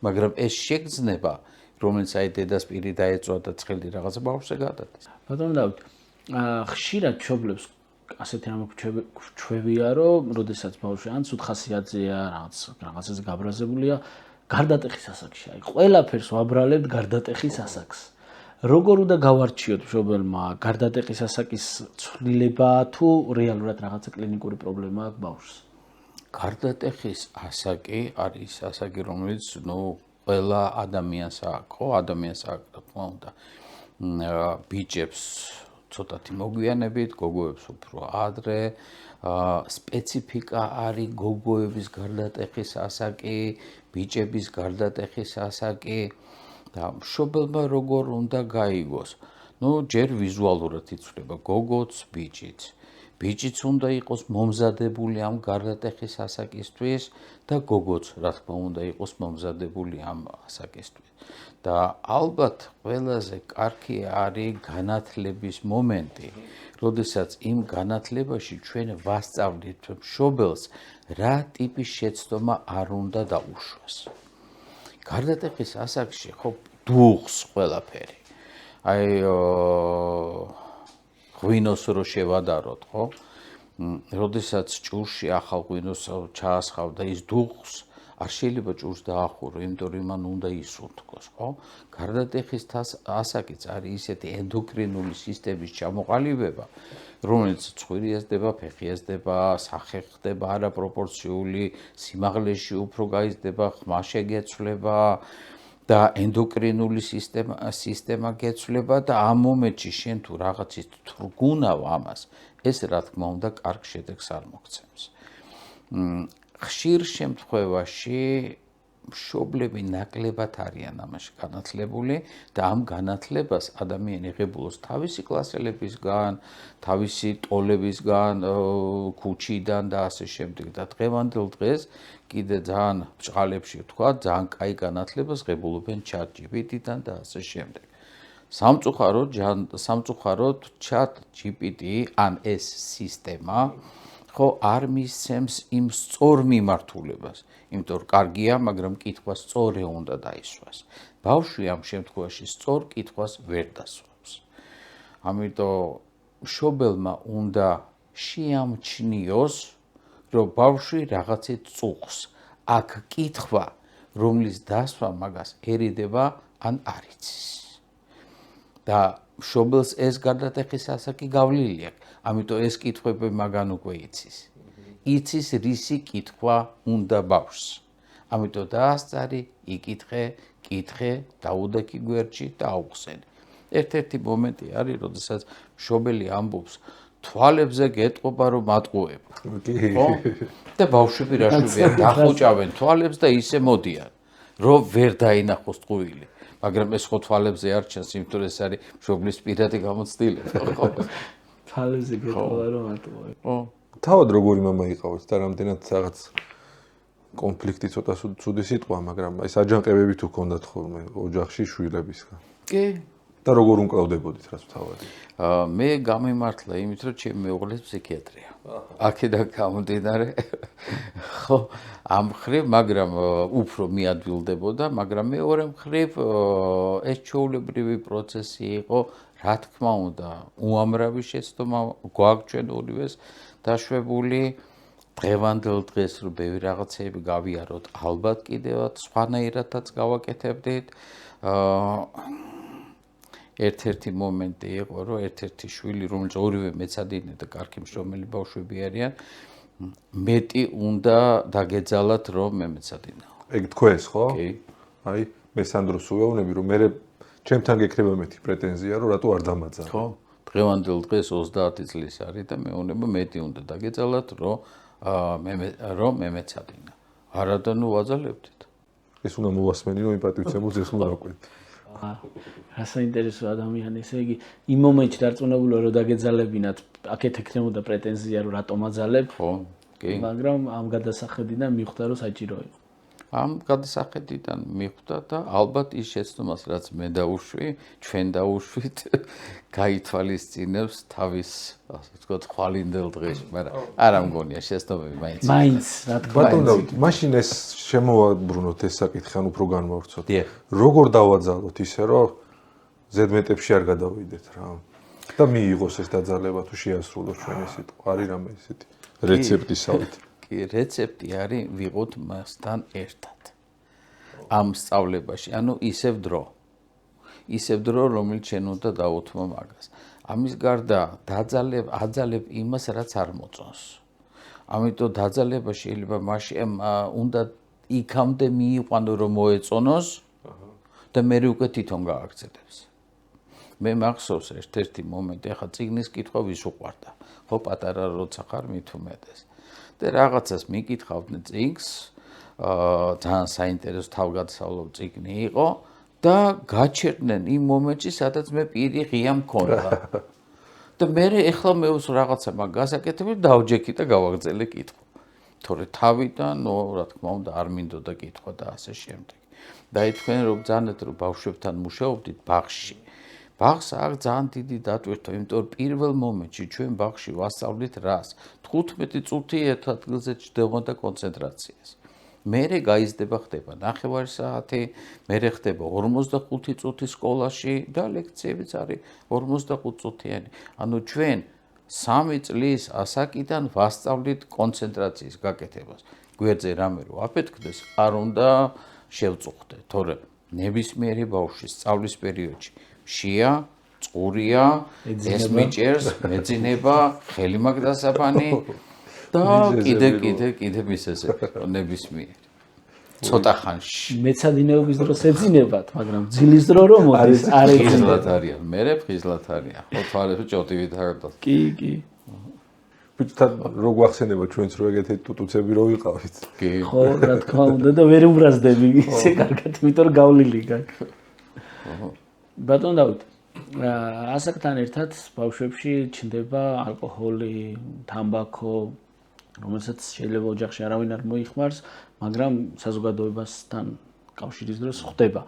Speaker 3: მაგრამ ეს შეგრძნება რომელიც აი დედას პირი დაეწვა და ცხელი რაღაცა ბავშვზე გადადის
Speaker 2: ბატონო დავით ხშირად ჩობლებს ასეთი ამოჩვევია რომ როდესაც ბავშვი ან სუთხასიათზეა რაღაცაზე გაბრაზებულია გარდატეხის ასაკში აი ყველაფერს ვაბრალებთ გარდატეხის ასაკს როგორ უნდა გავარჩიოთ მშობელმა გარდატეხის ასაკის ცვლილება თუ რეალურად რაღაცა კლინიკური პრობლემა აქვს ბავშვს
Speaker 3: გარდატეხის ასაკი არის ასაკი რომელიც ნუ ყველა ადამიანს აქვს ხო ადამიანს აქვს რა თქმა უნდა ბიჭებს ცოტათი მოგვიანებით გოგოებს უფრო ადრე სპეციფიკა არის გოგოების გარდატეხის ასაკი ბიჭების გარდატეხის ასაკი და მშობელმა როგორ უნდა გაიგოს ნუ ჯერ ვიზუალურად იცვლება გოგოც ბიჭიც ბიჭიც უნდა იყოს მომზადებული ამ გარდატეხის ასაკისთვის და გოგოც რა თქმა უნდა იყოს მომზადებული ამ ასაკისთვის და ალბათ ყველაზე კარგი არის განათლების მომენტი როდესაც იმ განათლებაში ჩვენ ვასწავლით მშობელს რა ტიპის შეცდომა არ უნდა დაუშვას გარდატეხის ასაკში ხო დუხს ყველაფერი აი ღვინოს რო შევადაროთ ხო როდესაც ჭურში ახალ ღვინოს ჩაასხავ და ის დუხს არ შეიძლება ჭურს დაახურო იმიტომ რომ იმან უნდა ისურთქოს ხო გარდატეხის ასაკიც არის ისეთი ენდოკრინული სისტემის ჩამოყალიბება რომელიც ცხვირი ეზდება ფეხი ეზდება სახე ხდება არაპროპორციული სიმაღლეში უფრო გაიზრდება ხმა შეგეცვლება და ენდოკრინული სისტემა გეცვლება და ამ მომენტში შენ თუ რაღაცის თრგუნავ ამას ეს რა თქმა უნდა კარგ შედეგს არ მოგცემს ხშირ შემთხვევაში მშობლები ნაკლებად არიან ამაში განათლებული და ამ განათლებას ადამიანი ღებულობს თავისი კლასელებისგან, თავისი ტოლებისგან, ქუჩიდან და ასე შემდეგ და დღევანდელ დღეს კიდე ძალიან ბჭყალებში ვთქვა, ძალიან კაი განათლებას ღებულობენ ChatGPT-დან და ასე შემდეგ. სამწუხაროდ ChatGPT ან ეს სისტემა ხო არ მისცემს იმ სწორ მიმართულებას, იმიტომ რომ კარგია, მაგრამ კითხვა სწორი უნდა დაისვას. ბავშვი ამ შემთხვევაში სწორ კითხვას ვერ დასვავს. ამიტომ მშობელმა უნდა შეამჩნიოს, რომ ბავშვი რაღაცით წუხს. აქ კითხვა, რომლის დასვა მაგას ერიდება ან არ იცის. და მშობელს ეს გარდატეხის ასაკი გავლილი აქვს. ამიტომ ეს კითხვები მაგან უკვე იცის. იცის რისი კითხვა უნდა ბავშვს. ამიტომ დაასწარი, იკითხე, კითხე, დაუდექი გვერდში და აუხსენე. ერთ-ერთი მომენტი არის, როდესაც მშობელი ამბობს, თვალებზე გეტყობა რომ მატყუებ. ხო? და ბავშვები რაშვებია, დახუჭავენ თვალებს და ისე მოდიან, რომ ვერ დაინახოს ტყუილი. მაგრამ ეს ხო თვალებზე არ ჩანს, იმიტომ რომ ეს არის მშობლის პირადი გამოცდილება, ხო?
Speaker 2: თვალებზე გეტყობა რომ მატყუებ.
Speaker 3: ხო.
Speaker 1: თავად როგორი მამა იყავით და რამდენად რაღაც კონფლიქტი ცოტა ცუდი სიტყვა, მაგრამ ეს აჯანყებები თუ ქონდათ ხოლმე ოჯახში შვილებისგან.
Speaker 3: კი.
Speaker 1: და როგორ უნკლავდებოდით რაც თავად?
Speaker 3: მე გამიმართლა იმით, რომ ჩემი მეუღლეს ფსიქიატრია. აქედან გამომდინარე, ხო, ამ მხრივ, მაგრამ უფრო მიადვილდებოდა, მაგრამ მეორე მხრივ ეს ჩვეულებრივი პროცესი იყო, რა თქმა უნდა, უამრავი შეცდომა გვაქვს ჩვენ ორივეს დაშვებული. დღევანდელ დღეს რომ ბევრი რაღაცეები გავიაროთ, ალბათ კიდევაც სხვანაირადაც გავაკეთებდით. ერთ-ერთი მომენტი იყო, რომ ერთ-ერთი შვილი, რომელიც ორივე მეცადინე და კარგი მშრომელი ბავშვები არიან, მეტი უნდა დაგეძალათ, რომ მე მეცადინეო.
Speaker 1: ეგ თქვენს ხო?
Speaker 3: კი.
Speaker 1: აი, მე სანდროს უეუბნები, რომ მე ჩემთან გექნება მეტი პრეტენზია, რომ რატო არ დამაძა.
Speaker 3: ხო, დღევანდელ დღეს 30 წლის არის და მეუბნება მეტი უნდა დაგეძალათ, რომ მე მეცადინა. არადა ნუ ვაძალებდით.
Speaker 1: ეს უნდა მოვასმენინო იმ პატივცემულს ეს უნდა აკვეთ.
Speaker 2: რა საინტერესო ადამიანი, ესე იგი, იმ მომენტში დარწმუნებული რომ დაგეძალებინათ, აქეთ ექნებოდა პრეტენზია რომ რატომ აძალებთ.
Speaker 3: ხო, კი.
Speaker 2: მაგრამ ამ გადასახედიდან მიხვდა რომ საჭირო იყო.
Speaker 3: ამ გადასახედიდან მიხვდა და ალბათ ის შეცდომას, რაც მე დაუშვი, ჩვენ დაუშვით, გაითვალისწინებს თავის, ასე ვთქვათ, ხვალინდელ დღეში, მაგრამ არ ამგონია შეცდომები მაინც.
Speaker 2: მაინც, რა თქმა
Speaker 1: ბატონო, მაშინ ეს შემოვაბრუნოთ ეს საკითხი, ან უფრო განმავრცოთ.
Speaker 3: დიახ.
Speaker 1: როგორ დავაძალოთ ისე, რომ ზედმეტებში არ გადავიდეთ რა. და მიიღოს ეს დაძალება თუ შეასრულოს ჩვენი სიტყვა, არის რამე ისეთი რეცეპტისავით.
Speaker 3: რეცეპტი არის ვიღოთ მასთან ერთად. ამ სწავლებაში, ანუ ისევ დრო, რომელიც შენ უნდა დაუთმო მაგას. ამის გარდა აძალებ იმას, რაც არ მოწონს. ამიტომ დაძალება შეიძლება უნდა იქამდე მიიყვანო, რომ მოეწონოს და მე უკვე თვითონ გააგრძელებს. მე მახსოვს ერთ-ერთი მომენტი, ახლა წიგნის კითხვა ვის უყვარდა. ხო, პატარა როცა ხარ მით უმეტეს. და რაღაცას მიკითხავდნენ წიგნს, ძალიან საინტერესო თავგადასავლო წიგნი იყო და გაჩერდნენ იმ მომენტში, სადაც მე პირი ღია მქონდა. და მე ეხლა მე რაღაცა მაგ გასაკეთებული დავჯექი და გავაგრძელე კითხვა. თორე თავიდან, რა თქმა უნდა, არ მინდოდა კითხვა და ასე შემდეგ. დაითქვენ რომ ძალეთ რომ ბავშვებთან მუშაობდით ბაღში. ბაღს აქ ძალიან დიდი დატვირთვა, იმიტომ რომ პირველ მომენტში ჩვენ ბაღში ვასწავლით რას? 15 წუთი ერთ ადგილზე ჩრდებოდა კონცენტრაციას. მერე გაიზრდება ხდება 9 საათი, მერე ხდება 45 წუთი სკოლაში და ლექციებიც არის 45 წუთიანი. ანუ ჩვენ 3 წლის ასაკიდან ვასწავლით კონცენტრაციის გაკეთებას. გვერდზე რამე რო აფეთქდეს, არ უნდა შევწუხდე, თორე ნებისმიერი ბავშვი სწავლის პერიოდში შია, წყურია, ეს მიჭერს, მეძინება, ხელი მაქვს დასაბანი და კიდე მისესე ნებისმიერი. ცოტა ხანში.
Speaker 2: მეცადინეობის დროს ეძინებათ, მაგრამ ძილის დრო რომ მოდის, არ
Speaker 3: ეძინებათ არიან. მე ფხიზლად არიან. ხო, თვალებში ჭოტივით აღდათ.
Speaker 2: კი, კი.
Speaker 1: ბიჭთან რო გვახსენება ჩვენც რო ეგეთი ტუტუცები რო ვიყავით.
Speaker 3: კი.
Speaker 2: ხო, რა თქმა უნდა და ვერ უბრაზდები ისე კარგად, იმიტომ რომ გავლილი გაქვს. ბატონ დავით, ასაკთან ერთად ბავშვებში ჩნდება ალკოჰოლი, თამბაქო, რომელსაც შეიძლება ოჯახში არავინ არ მოიხმარს, მაგრამ საზოგადოებასთან კავშირის დროს ხდება.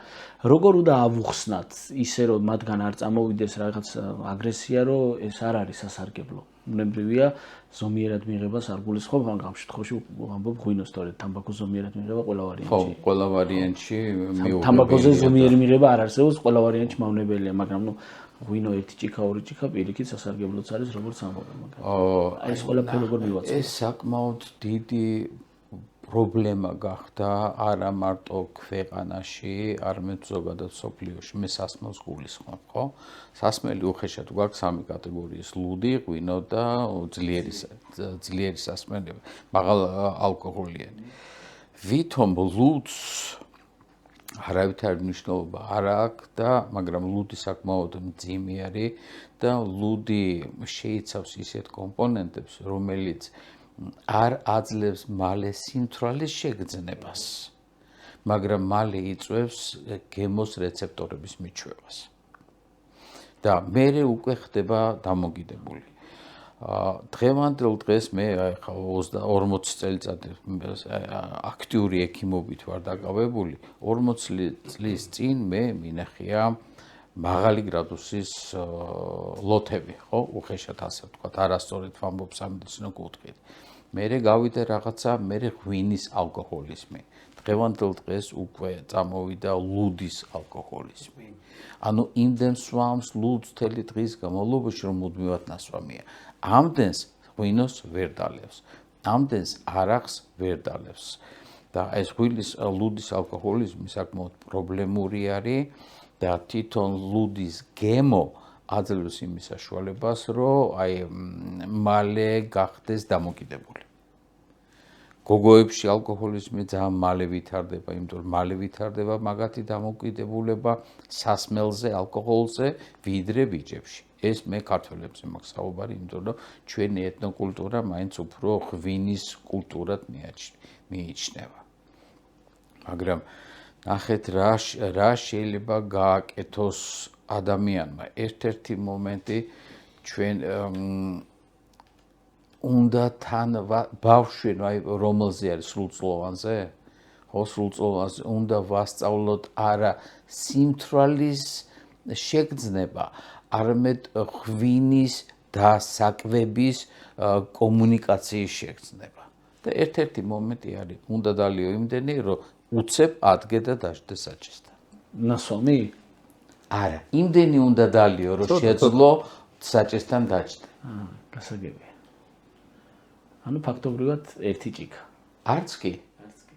Speaker 2: როგორ უნდა ავუხსნათ ისე რომ მათგან არ წამოვიდეს რაღაც აგრესია, რომ ეს არ არის სასარგებლო. უნებრივია ზომიერად მიიღებას არ გულისხმობ, მაგრამ ამ შემთხვევაში ვამბობ ღვინოს, თორედ თამბაქოს ზომიერად მიიღება ყველა ვარიანტში.
Speaker 3: ხო, ყველა ვარიანტში მიუღებელია.
Speaker 2: თამბაქოზე ზომიერი მიიღება არ არსებობს, ყველა ვარიანტში მავნებელია, მაგრამ ნუ ღვინო 1 ჭიქა, 2 ჭიქა პირიქით სასარგებლოც არის, როგორც ამბობენ, მაგრამ აი ეს ყველაფერი როგორ მივაწევთ?
Speaker 3: ეს საკმაოდ დიდი პრობლემა გახდა არა მარტო ქვეყანაში, არამედ ზოგადად სოფლიოში. მე სასმელს გულისხმობ, ხო? სასმელი უხეშად გვაქვს 3 კატეგორიის: ლუდი, ღვინო და ძლიერი სასმელი, მაღალ ალკოჰოლიანი. ვითომ ლუდს არავითარი მნიშვნელობა არ აქვს და მაგრამ ლუდი საკმაოდ მძიმე არის და ლუდი შეიცავს ისეთ კომპონენტებს, რომელიც არ აძლევს მალე სიმთვრალის შეგრძნებას, მაგრამ მალე იწვევს გემოს რეცეპტორების მიჩვევას. და მერე უკვე ხდება დამოკიდებული. დღევანდელ დღეს მე ახლა 40 წელიწადი აქტიური ექიმობით ვარ დაკავებული. 40 წლის წინ მე მინახია მაღალი გრადუსის ლოთები, ხო, უხეშად ასე ვთქვათ, არასწორად ვამბობ სამედიცინო კუთხით. მერე გავიდა რაღაცა, მერე ღვინის ალკოჰოლიზმი. დღევანდელ დღეს უკვე წამოვიდა ლუდის ალკოჰოლიზმი. ანუ იმდენ სვამს ლუდს მთელი დღის განმავლობაში, რომ მუდმივად ნასვამია. ამდენს ღვინოს ვერ დალევს, ამდენს არახს ვერ დალევს. და ეს ლუდის ალკოჰოლიზმი საკმაოდ პრობლემური არის და თვითონ ლუდის გემო აძლევს იმის საშუალებას, რომ აი მალე გახდეს დამოკიდებული. გოგოებში ალკოჰოლიზმი ძალიან მალე ვითარდება, იმიტომ რომ მალე ვითარდება მაგათი დამოკიდებულება სასმელზე, ალკოჰოლზე, ვიდრე ბიჭებში. ეს მე ქართველებზე მაქვს საუბარი, იმიტომ რომ ჩვენი ეთნოკულტურა მაინც უფრო ღვინის კულტურად მიიჩნევა. მაგრამ ნახეთ რა შეიძლება გააკეთოს ადამიანმა. ერთ-ერთი მომენტი ჩვენ უნდა თან ბავშვი რომელზე არის სრულწლოვანზე, ხო, სრულწლოვანზე უნდა ვასწავლოთ არა სიმთვრალის შეგრძნება, არამედ ღვინის და საკვების კომუნიკაციის შეგრძნება. და ერთ-ერთი მომენტი არის, უნდა დალიო იმდენი, რომ უცებ ადგე და დაждე საჭესთან.
Speaker 2: ნასვამი?
Speaker 3: არა, იმდენი უნდა დალიო, რომ შეძლო საჭესთან დაждე.
Speaker 2: გასაგებია. ანუ ფაქტობრივად ერთი ჭიქა.
Speaker 3: არც კი.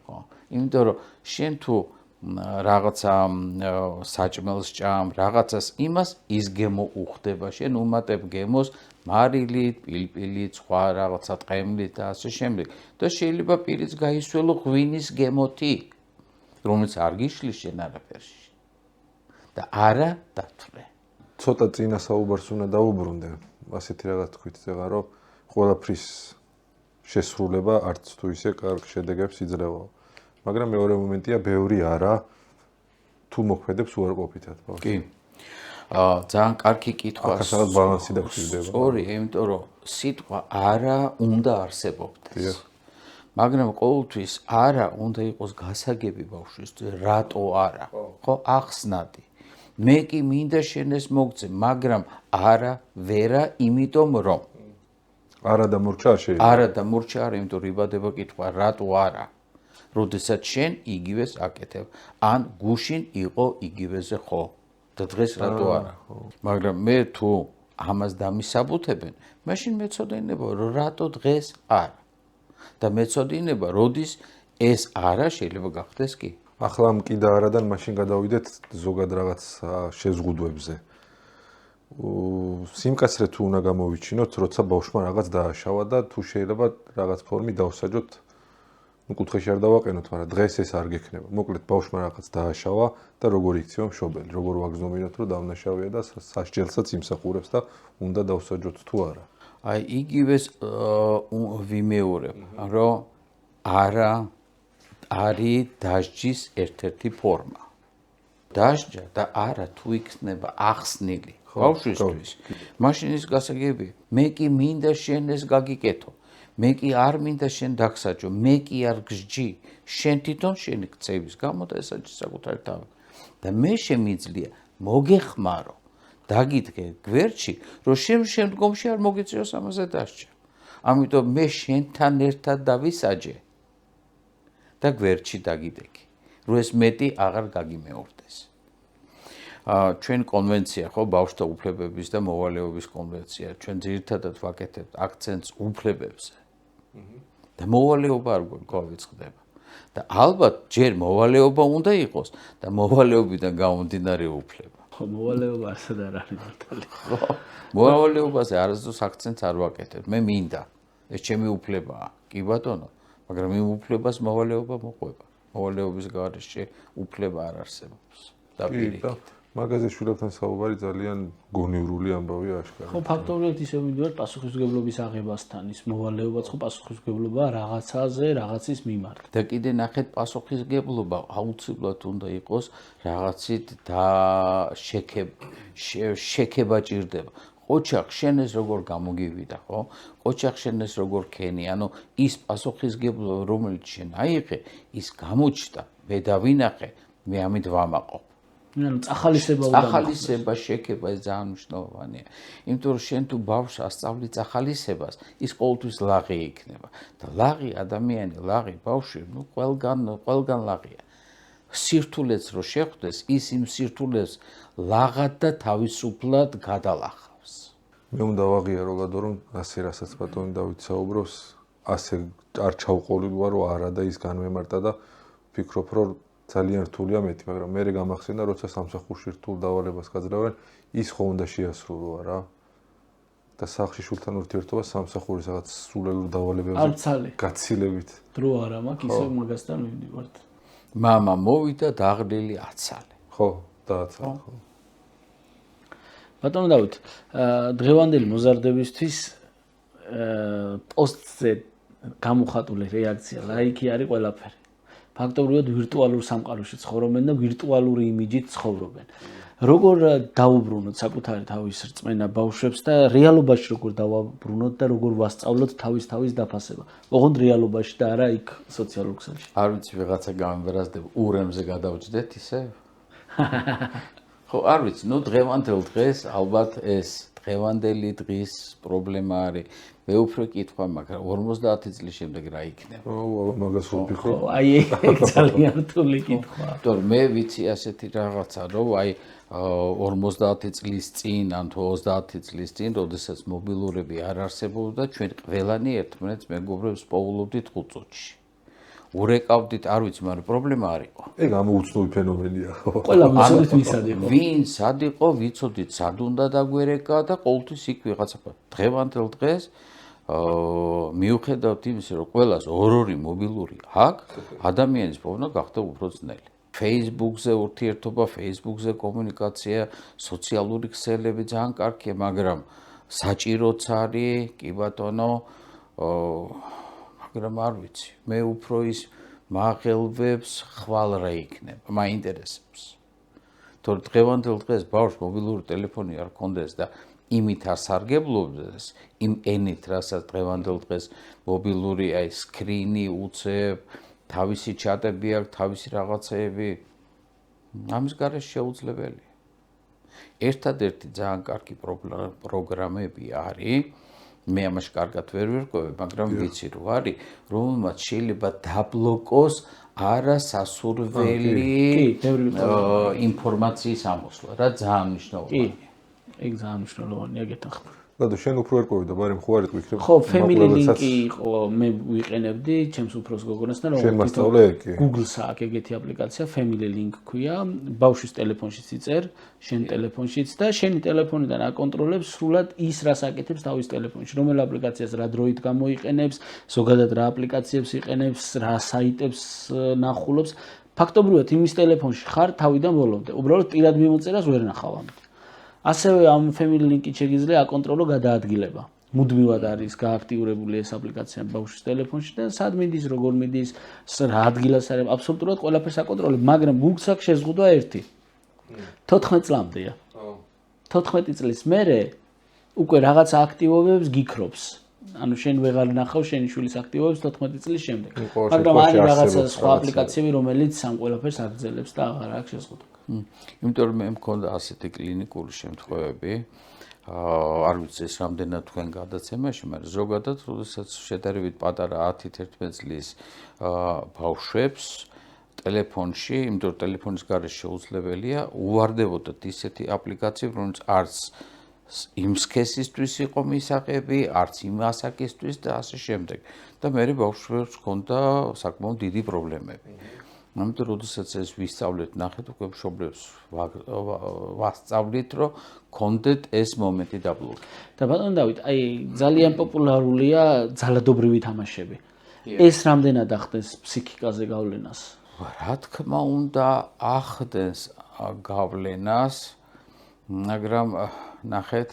Speaker 3: ხო, იმიტომ რომ შენ თუ რაღაცა საჭმელს ჭამ, რაღაცას იმას ის გემო უხდება, შენ უმატებ გემოს მარილით, პილპილით, სხვა რაღაცა ტყემლით და ასე შემდეგ. და შეიძლება პირიც გაისველო ღვინის გემოთი, რომელიც არ გიშლის შენ არაფერში. და არა დათვლე.
Speaker 1: ცოტა წინა საუბარს უნდა დაუბრუნდე, ასეთი რაღაც თქვით ზეღა, რომ ყველაფრის შესრულება არც თუ ისე კარგ შედეგებს იძლევა. მაგრამ მეორე მომენტია, ბევრი არა თუ მოქმედებს უარყოფითად.
Speaker 3: კი. ძალიან კარგი კითხვა.
Speaker 1: აქ სადღაც ბალანსი დაგჭირდება.
Speaker 3: სწორი, იმიტომ რომ სიტყვა არა უნდა არსებობდეს. მაგრამ ყოველთვის არა უნდა იყოს გასაგები ბავშვისთვის, რატო არა? ხო, ახსნადი. მე კი მინდა შენ ეს მოგწე, მაგრამ არა, ვერა, იმიტომ რომ
Speaker 1: არა და მურჩა არ შეიძლება.
Speaker 3: არა და მურჩა არა, იმიტომ რომ იბადება კითხვა, რატო არა? როდესაც შენ იგივეს აკეთებ, ან გუშინ იყო იგივეზე ხო? და დღეს რატო არა? მაგრამ მე თუ ამას დამისაბუთებენ, მაშინ მეცოდინება, რომ რატო დღეს არა? და მეცოდინება, როდის ეს არა შეიძლება გახდეს კი?
Speaker 1: ახლა მკიდა არადან მაშინ გადავიდეთ ზოგად რაღაც შეზღუდვებზე. სიმკაცრე თუ უნდა გამოვიჩინოთ, როცა ბავშვმა რაღაც დააშავა და თუ შეიძლება რაღაც ფორმი დავსაჯოთ, კუთხეში არ დავაყენოთ, მაგრამ დღეს ეს არ გექნება. მოკლედ ბავშვმა რაღაც დააშავა და როგორ იქცევა მშობელი, როგორ ვაგზნობინოთ, რომ დავნაშავია და სასჯელსაც იმსახურებს და უნდა დავსაჯოთ თუ არა.
Speaker 3: აი იგივეს ვიმეორებ, რომ არა არის დასჯის ერთ-ერთი ფორმა. დასჯა და არა თუ იქნება ახსნილი ბავშვისთვის, მაშინ ის გასაგებია. მე კი მინდა შენ ეს გაგიკეთო. მე კი არ მინდა შენ დაგსაჯო, მე კი არ გსჯი, შენ თვითონ შენი ქცევის გამო და ესაჯი საკუთარი თავი. და მე შემიძლია მოგეხმარო, დაგიდგე გვერდში, რომ შენ შემდგომში არ მოგეწიოს ამაზე დასჯა. ამიტომ მე შენთან ერთად დავისაჯე და გვერდში დაგიდექი, რომ ეს მეტი აღარ გაგიმეორდეს. ჩვენ კონვენცია ხო, ბავშვთა უფლებების და მოვალეობის კონვენცია, ჩვენ ძირითადად ვაკეთებთ აქცენტს უფლებებზე. და მოვალეობა არ გვაიწყდება. და ალბათ ჯერ მოვალეობა უნდა იყოს და მოვალეობიდან გამომდინარე უფლება.
Speaker 2: ხო, მოვალეობა ასად არ არის მართალი.
Speaker 3: ხო, მოვალეობაზე არასდროს აქცენტს არ ვაკეთებ. მე მინდა, ეს ჩემი უფლებაა. კი ბატონო, მაგრამ იმ უფლებას მოვალეობა მოყვება. მოვალეობის გარეშე უფლება არ არსებობს. და პირიქით.
Speaker 1: მაგაზე შვილებთან საუბარი ძალიან გონივრული ამბავია აშკარად.
Speaker 2: ხო, ფაქტობრივად ისე ვიდივართ პასუხისმგებლობის აღებასთან, ის მოვალეობაც ხო პასუხისმგებლობა რაღაცაზე, რაღაცის მიმართ.
Speaker 3: და კიდე ნახეთ, პასუხისმგებლობა აუცილებლად უნდა იყოს რაღაცით და შექება ჭირდება. ოჩახ შენ ეს როგორ გამოგივიდა, ხო? ოჩახ შენ ეს როგორ ქენი, ანუ ის პასუხისმგებლობა, რომელიც შენ აიღე, ის გამოჩნდა, მე დავინახე, მე ამით ვამაყობ.
Speaker 2: ანუ წახალისება უნდა
Speaker 3: წახალისება შექება ეს ძალიან მნიშვნელოვანია. იმიტომ რომ შენ თუ ბავშვს ასწავლი წახალისებას, ის ყოველთვის ლაღი იქნება. და ლაღი ადამიანი, ლაღი ბავშვი, ნუ ყველგან ლაღია. სირთულეც რო შეხვდეს, ის იმ სირთულეს ლაღად და თავისუფლად გადალახავს.
Speaker 1: მე უნდა ვაღიარო ლადო, რომ ასე რასაც ბატონი დავით საუბრობს, ასე არ ჩავყოლილვარ, რომ არა და ის განმემართა და ვფიქრობ, რომ ძალიან რთულია მეტი, მაგრამ მე გამახსენდა, როცა სამსახურში რთულ დავალებას გაძლევენ, ის ხო უნდა შეასრულო რა. და სახლში შულთან ურთიერთობა სამსახურის რაღაც სულელურ
Speaker 2: არ
Speaker 1: დავალებებზე
Speaker 2: ცალე
Speaker 1: გაცილებით.
Speaker 2: დრო არა მაქვს ისე მაგასთან ვივდივართ.
Speaker 3: მამა მოვიდა დაღლილი აცალე.
Speaker 1: ხო, დააცალე, ხო.
Speaker 2: ბატონო დავით, დღევანდელი მოზარდებისთვის პოსტზე გამოხატული რეაქცია, ლაიქი არის ყველაფერი. ფაქტობრივად ვირტუალურ სამყაროში ცხოვრობენ და ვირტუალური იმიჯით ცხოვრობენ. როგორ დაუბრუნოთ საკუთარი თავის რწმენა ბავშვებს და რეალობაში როგორ დავაბრუნოთ და როგორ ვასწავლოთ თავის დაფასება. ოღონდ რეალობაში და არა იქ სოციალურ ქსელში.
Speaker 3: არ ვიცი ვიღაცა გამემბრაზდებ ურემზე გადავჭდეთ ისე? ხო, არ ვიცი, ნუ დღევანდელ დღეს ალბათ ეს დღევანდელი დღის პრობლემა არის. მე უფრო კითხვა მაგრამ 50 წლის შემდეგ რა იქნება?
Speaker 1: მაგას ვფიქრობ.
Speaker 2: აი ეგ ძალიან რთული კითხვაა.
Speaker 3: თორე მე ვიცი ასეთი რაღაცა, რომ აი 50 წლის წინ ან თუ 30 წლის წინ, როდესაც მობილურები არ არსებობდა, ჩვენ ყველანი ერთმანეთს მეგობრებს პოულობდით ხუწოთში. ურეკავდით, არ ვიცი, მაგრამ პრობლემა არ იყო.
Speaker 1: ეგ ამოუცნობი ფენომენია, ხო.
Speaker 2: ყველა ვიცოდით ვის ადიყო.
Speaker 3: ვინ სად იყო, ვიცოდით სად უნდა დაგვერეკა და ყოველთვის იქ ვიღაცა. დღევანდელ დღეს მიუხედავთ იმისა, რომ ყველას ორ-ორი მობილური აქვს, ადამიანის პოვნა გახდა უფრო ძნელი. Facebook-ზე ურთიერთობა, Facebook-ზე კომუნიკაცია, სოციალური ქსელები ძალიან კარგია, მაგრამ საჭიროც არის, კი ბატონო, მაგრამ არ ვიცი. მე უფრო ის მაღელვებს ხვალ რა იქნება, მაინტერესებს. თორე დღევანდელ დღეს ბავშვს მობილური ტელეფონი არ ქონდეს და იმით არ სარგებლობდეს, იმ ენით, რასაც დღევანდელ დღეს მობილური აი სკრინი უწევ, თავისი ჩატები აქვს, თავისი რაღაცეები, ამის გარეშე შეუძლებელია. ერთადერთი ძალიან კარგი პროგრამები არის, მე ამაში კარგად ვერ ვერკვევი, მაგრამ ვიცი რომ არის, რომელმაც შეიძლება დაბლოკოს არასასურველი ინფორმაციის ამოსვლა, რა ძალიან მნიშვნელოვანია.
Speaker 2: ეგ ძალიან მნიშვნელოვანია გეთანხმები.
Speaker 1: ლადო, შენ უფრო ერკვევი და ბარი მხუარით ვიქრებ.
Speaker 2: ხო, family link-ი იყო, მე ვიყენებდი ჩემს უფროს გოგონასთან,
Speaker 1: შენ მასწავლე ეკი.
Speaker 2: Google-ს აქვს ეგეთი აპლიკაცია, family link ქვია, ბავშვის ტელეფონშიც იწერ, შენ ტელეფონშიც და შენი ტელეფონიდან აკონტროლებს სრულად ის, რას აკეთებს თავის ტელეფონში, რომელ აპლიკაციას რა დროით გამოიყენებს, ზოგადად რა აპლიკაციებს იყენებს, რა საიტებს ნახულობს. ფაქტობრივად იმის ტელეფონში ხარ თავიდან ბოლომდე. უბრალოდ პირად მიმოწერას ვერ ნახავთ. ასევე ამ family link-ით შეგიძლია აკონტროლო გადაადგილება. მუდმივად არის გააქტიურებული ეს აპლიკაცია ბავშვის ტელეფონში და სად მიდის, როგორ მიდის, რა ადგილას არის, აბსოლუტურად ყველაფერს აკონტროლებ, მაგრამ გუგლს აქვს შეზღუდვა ერთი. 14 წლამდეა. 14 წლის მერე უკვე რაღაც აქტივობებს გიქრობს. ანუ შენ ვეღარ ნახავ შენი შვილის აქტივობებს 14 წლის შემდეგ. მაგრამ არის რაღაცა სხვა აპლიკაციები, რომელიც სამ ყველაფერს აგრძელებს და აღარ აქვს შეზღუდვა.
Speaker 3: იმიტომ რომ მე მქონდა ასეთი კლინიკური შემთხვევები, არ ვიცი ეს რამდენად თქვენ გადაცემაში, მაგრამ ზოგადად, როდესაც შედარებით პატარა 10-11 წლის ბავშვებს ტელეფონში, იმიტომ რომ ტელეფონის გარეშე შეუძლებელია, უვარდებოდათ ისეთი აპლიკაციები, რომელიც არც იმ სქესისთვის იყო მისაღები, არც იმ ასაკისთვის და ასე შემდეგ. და მე ბავშვებს ჰქონდა საკმაოდ დიდი პრობლემები. ამიტომ როდესაც ეს ვისწავლეთ, ნახეთ უკვე მშობლებს ვასწავლით, რომ გქონდეთ ეს მომენტი დაბლოკი.
Speaker 2: და ბატონო დავით, აი ძალიან პოპულარულია ძალადობრივი თამაშები. ეს რამდენად ახდენს ფსიქიკაზე გავლენას?
Speaker 3: რა თქმა უნდა, ახდენს გავლენას, მაგრამ ნახეთ,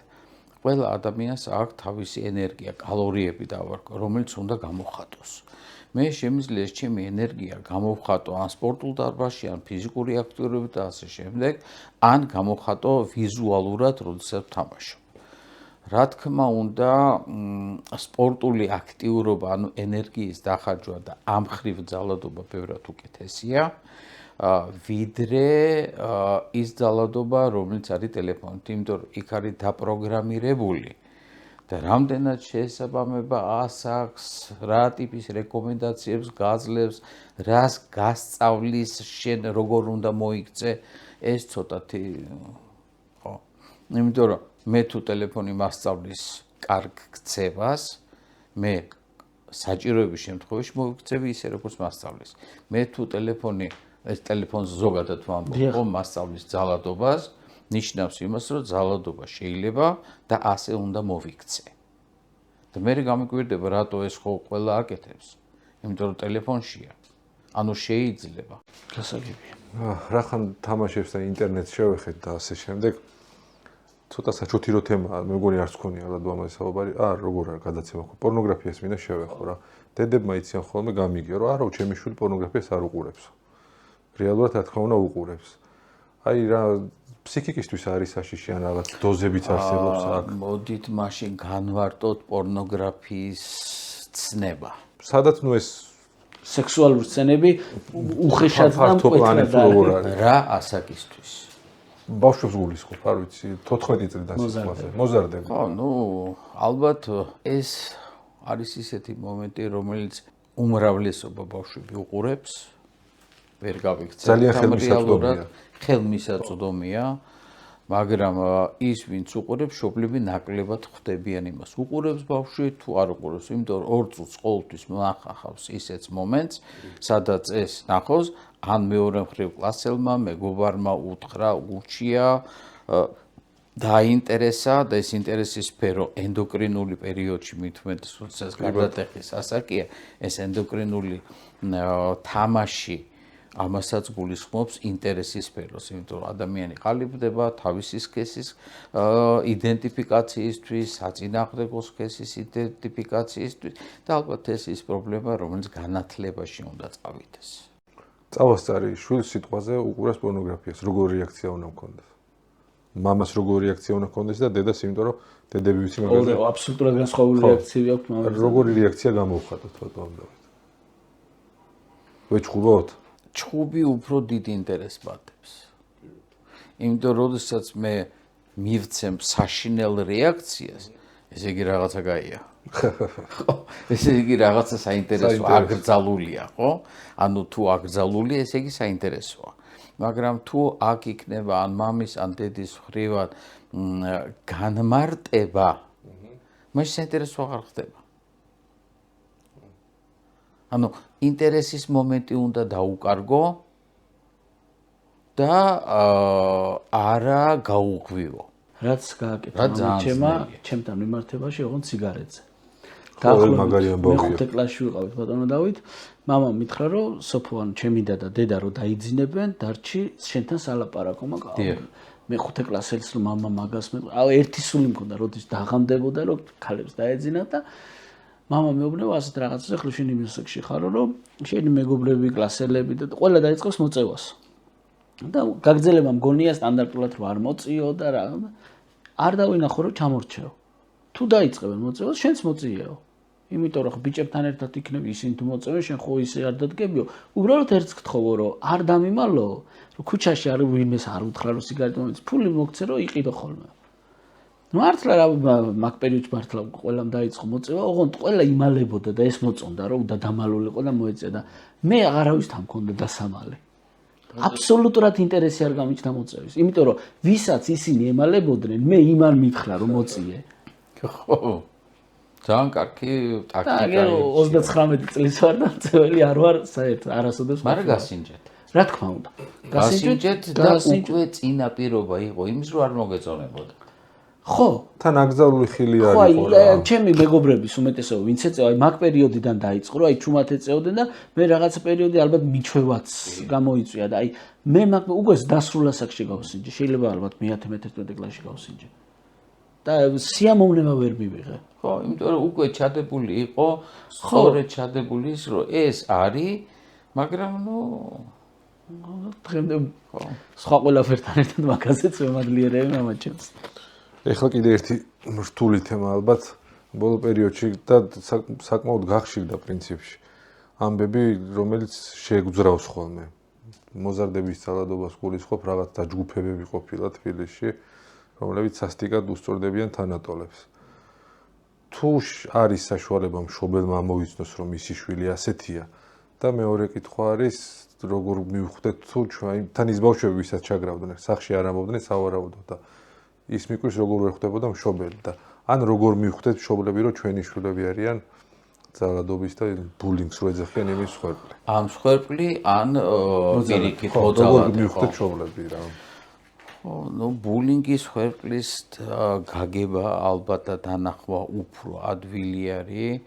Speaker 3: ყველა ადამიანს აქვს თავისი ენერგია, კალორიები დავარქვა, რომელიც უნდა გამოხატოს. მე შემიძლია ჩემი ენერგია გამოვხატო ან სპორტულ დარბაზში, ან ფიზიკური აქტივობით და ასე შემდეგ, ან გამოხატო ვიზუალურად, როდესაც ვთამაშობ. რა თქმა უნდა, სპორტული აქტიურობა, ანუ ენერგიის დახარჯვა და ამ ხრივ ძალადობა ბევრად უკეთესია, ვიდრე ის ძალადობა, რომელიც არის ტელეფონით, იმიტომ რომ იქ არის დაპროგრამირებული და რამდენად შეესაბამება ასაკს, რა ტიპის რეკომენდაციებს გაძლევს, რას გასწავლის, შენ როგორ უნდა მოიქცე, ეს ცოტათი ხო. იმიტომ რომ მე თუ ტელეფონი მასწავლის კარგ ქცევას, მე საჭიროების შემთხვევაში მოვიქცევი ისე როგორც მასწავლის. მე თუ ტელეფონს ზოგადად ვამბობ, მასწავლის ძალადობას, ნიშნავს იმას, რომ ძალადობა შეიძლება და ასე უნდა მოვიქცე. და მე გამიკვირდება, რატო ეს ხო ყველა აკეთებს. იმიტომ რომ ტელეფონშია. ანუ შეიძლება.
Speaker 2: გასაგებია.
Speaker 1: რახან თამაშებს და ინტერნეტს შევეხეთ და ასე შემდეგ. ცოტა საჩუთი რო თემაა, მე მგონი არც გქონია რა ამაზე საუბარი. როგორ არ გადაცემა ხო? პორნოგრაფიას მინდა შევეხო რა. დედებმა იციან ხოლმე გამიგია, რომ არავ ჩემი შვილი პორნოგრაფიას არ უყურებს. რეალურად რა თქმა უნდა უყურებს. აი რა ფსიქიკისტვის არის საშიში ან რაღაც დოზებიც არსებობს აქ.
Speaker 3: მოდით მაშინ განვარტოთ პორნოგრაფიის ცნება.
Speaker 1: სადაც ნუ ეს
Speaker 2: სექსუალური სცენები უხეშად და
Speaker 1: ფართო პლანეტ როგორ არის?
Speaker 3: რა ასაკისთვის?
Speaker 1: ბავშვებს გულისხმობ, არ ვიცი, 14 წლიდან სიტყვაზე. მოზარდები.
Speaker 3: ხო, ნუ ალბათ ეს არის ისეთი მომენტი, რომელიც უმრავლესობა ბავშვები უყურებს, ვერ გავიქცევთ.
Speaker 1: ძალიან ხელმისაწვდომია.
Speaker 3: ხელმისაწვდომია, მაგრამ ის ვინც უყურებს, შობლები ნაკლებად ხვდებიან იმას. უყურებს ბავშვი თუ არ უყურებს, იმიტომ რომ 2 წუთს ყოველთვის ნახავს ისეთ მომენტს, სადაც ეს ნახოს, ან მეორე მხრივ კლასელმა, მეგობარმა უთხრა, ურჩია, დაინტერესა და ეს ინტერესის სფერო ენდოკრინული პერიოდში მithumetes როდესაც გარდატეხის ასაკია, ეს ენდოკრინული თამაში ამასაც გულისხმობს ინტერესის სფეროს, იმიტომ რომ ადამიანი ყალიბდება თავისი სქესის იდენტიფიკაციისთვის, საწინააღმდეგო სქესის იდენტიფიკაციისთვის და ალბათ ეს ის პრობლემა, რომელიც განათლებაში უნდა წავიდეს.
Speaker 1: წავასწარი შვილს სიტყვაზე უყურებს პორნოგრაფიას, როგორი რეაქცია უნდა მქონდეს? მამას როგორი რეაქცია უნდა მქონდეს და დედას, იმიტომ რომ დედები ვიცი მაგაზე
Speaker 2: აბსოლუტურად განსხვავებული რეაქცია აქვს მამას.
Speaker 1: როგორი რეაქცია გამოვხატოთ ბატონო? ვეჭხუბოთ?
Speaker 3: ჩხუბი უფრო დიდ ინტერესს პატებს. იმიტომ რომ როდესაც მე მივცემ საშინელ რეაქციას, ესე იგი რაღაცა გაია. ხო, ესე იგი რაღაცა საინტერესო აკრძალულია, ხო? ანუ თუ აკრძალულია, ესე იგი საინტერესოა. მაგრამ თუ აქ იქნება ან მამის ან დედის ხრივად განმარტება, მაშინ საინტერესო აღარ ხდება. ანუ ინტერესის მომენტი უნდა დაუკარგო და არა გაუღვივო.
Speaker 2: რაც გააკეთა ჩემთან მიმართებაში, ოღონდ სიგარეტზე.
Speaker 1: მაგარი ამბავია.
Speaker 2: მე 5 კლასში ვიყავით ბატონო დავით, მამა მითხრა რომ სოფო ან ჩემი და დედა რო დაიძინებენ, დარჩი შენთან სალაპარაკო, მაგრამ მე 5 კლასელს რომ მამა მაგას მე ერთი სული მქონდა, როდის დაღამდებოდა რომ ქალებს დაეძინათ და მამა მეუბნება ასეთ რაღაცას, ახლა შენ იმ ასაკში ხარო, რომ შენი მეგობრები, კლასელები და ყველა დაიწყებს მოწევას. და გაგრძელება მგონია სტანდარტულად რომ არ მოწიო და რა. არ დავინახო რომ ჩამორჩეო. თუ დაიწყებენ მოწევას, შენც მოწიეო. იმიტომ რომ ბიჭებთან ერთად იქნები, ისინი თუ მოწევენ, შენ ხო ისე არ დადგებიო. უბრალოდ ერთს გთხოვო რომ არ დამიმალო, რომ ქუჩაში არ ვინმეს არ უთხრა რომ სიგარეტი მომეც, ფული მოგცე რომ იყიდო ხოლმე. მართლა რა მაგ პერიოდში მართლა ყველამ დაიწყო მოწევა, ოღონდ ყველა იმალებოდა და ეს მოწონდა რომ და დამალულიყო და მოეწია და მე აღარავის თან მქონდა დასამალე. აბსოლუტურად ინტერესი არ გამიჩნდა მოწევის, იმიტომ რომ ვისაც ისინი ემალებოდნენ, მე იმან მითხრა რომ მოწიე.
Speaker 3: ხო. ძალიან კარგი ტაქტიკა.
Speaker 2: 39 წლის ვარ და წეველი არ ვარ საერთოდ არასოდეს.
Speaker 3: მაგრამ გასინჯეთ.
Speaker 2: რა თქმა უნდა.
Speaker 3: გასინჯეთ და უკვე წინა პირობა იყო იმის რომ არ მოგეწონებოდა.
Speaker 2: ხო,
Speaker 1: თან აკრძალული ხილი არის
Speaker 2: ხო, აი, ჩემი მეგობრების უმეტესობა ვინც ეწევა, აი მაგ პერიოდიდან დაიწყო, აი ჩუმად ეწეოდნენ და მე რაღაცა პერიოდი ალბათ მიჩვევაც გამოიწვია და აი მე მაგ უკვე დასრულ ასაკში გავსინჯე, შეიძლება ალბათ მე-11 კლასში გავსინჯე. და სიამოვნება ვერ მივიღე.
Speaker 3: ხო, იმიტომ რომ უკვე ჩადებული იყო, სწორედ ჩადებული ის, რომ ეს არის, მაგრამ ნუ
Speaker 2: დღემდე სხვა ყველაფერთან ერთად მაგაზეც ვემადლიერებ მამაჩემს.
Speaker 1: ეხლა კიდე ერთი რთული თემა ალბათ ბოლო პერიოდში და საკმაოდ გახშირდა პრინციპში. ამბები, რომელიც შეეგძრავს ხოლმე. მოზარდების ძალადობას გულისხმობ რაღაც დაჯგუფებები ყოფილა თბილისში, რომლებიც სასტიკად უსწორდებიან თანატოლებს. თუ არის საშუალება მშობელმა ამოვიცნოს, რომ მისი შვილი ასეთია და მეორე კითხვა არის, როგორ მივხვდეთ თუ ჩვენ თან ის ბავშვები, ვისაც ჩაგრავდნენ, სახში არ ამბობდნენ, სავარაუდოდ და ის მიკვირს როგორ ვერ ხვდებოდა მშობელი და ან როგორ მივხვდეთ მშობლები რომ ჩვენი შვილები არიან ძალადობის და ბულინგს რო ეძახიან იმის მსხვერპლი.
Speaker 3: ან მსხვერპლი, ან პირიქით
Speaker 1: როგორ მივხვდეთ მშობლები რა.
Speaker 3: ნუ ბულინგის ხვერპლის გაგება ალბათ და დანახვა უფრო ადვილი არის,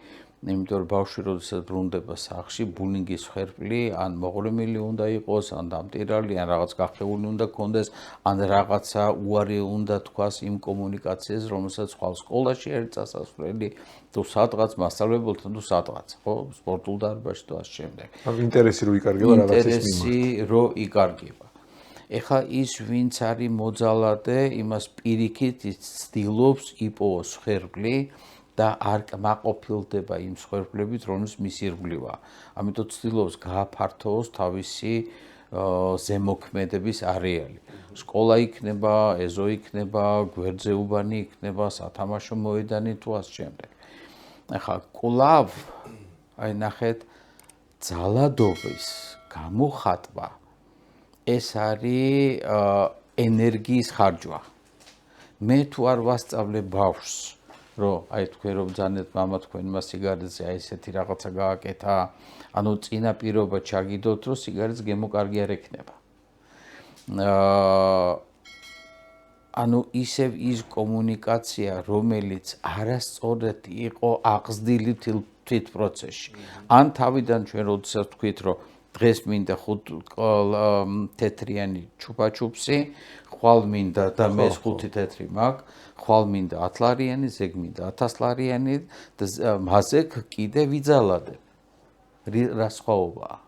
Speaker 3: იმიტომ რომ ბავშვი როდესაც ბრუნდება სახლში, ბულინგის ხვერპლი ან მოღრმილი უნდა იყოს, ან დამტირალი, ან რაღაც გახეული უნდა კონდეს, ან რაღაცა უარი უნდა თქვას იმ კომუნიკაციას, რომელსაც ხვალ სკოლაში არის წასასვლელი, თუ სადღაც მასწავლებელთან, თუ სადღაც, ხო, სპორტულ დარბაზში თუ ამ შემდეგ.
Speaker 1: ან ინტერესი რო იკარგება რაღაცის მიმართ.
Speaker 3: ინტერესი რო იკარგება. ეხლა ის ვინც არის მოძალადე, იმას პირიქით ცდილობს იპოვოს ხერხლი და არ მაყოფილდება იმ ხერხლებით, რომელიც მის ირგვლივაა. ამიტომ ცდილობს გააფართოვოს თავისი ზემოქმედების არეალი. სკოლა იქნება, ეზო იქნება, გვერდზე უბანი იქნება, სათამაშო მოედანი თუ ამ შემდეგ. ეხლა კვლავ აი ნახეთ ძალადობის გამოხატვა ეს არის ენერგიის ხარჯვა. მე თუ არ ვასწავლე ბავშვს, რომ აი თქვენ რომ ბრძანეთ მამა თქვენმა სიგარეტზე აი ესეთი რაღაცა გააკეთა, ანუ წინა პირობა ჩაგიდოთ, რომ სიგარეტს გემო კარგი არ ექნება. ანუ ისევ ის კომუნიკაცია, რომელიც არასწორად იყო აღზრდილი თვით პროცესში. ან თავიდან ჩვენ როდესაც თქვით, რომ დღეს მინდა 5 თეთრიანი ჩუპაჩუპსი, ხვალ მინდა და მე 5 თეთრი მაქვს, ხვალ მინდა 10 ლარიანი, ზეგ მინდა 1000 ლარიანი და მასე კიდე ვიძალადებ. რა სხვაობაა?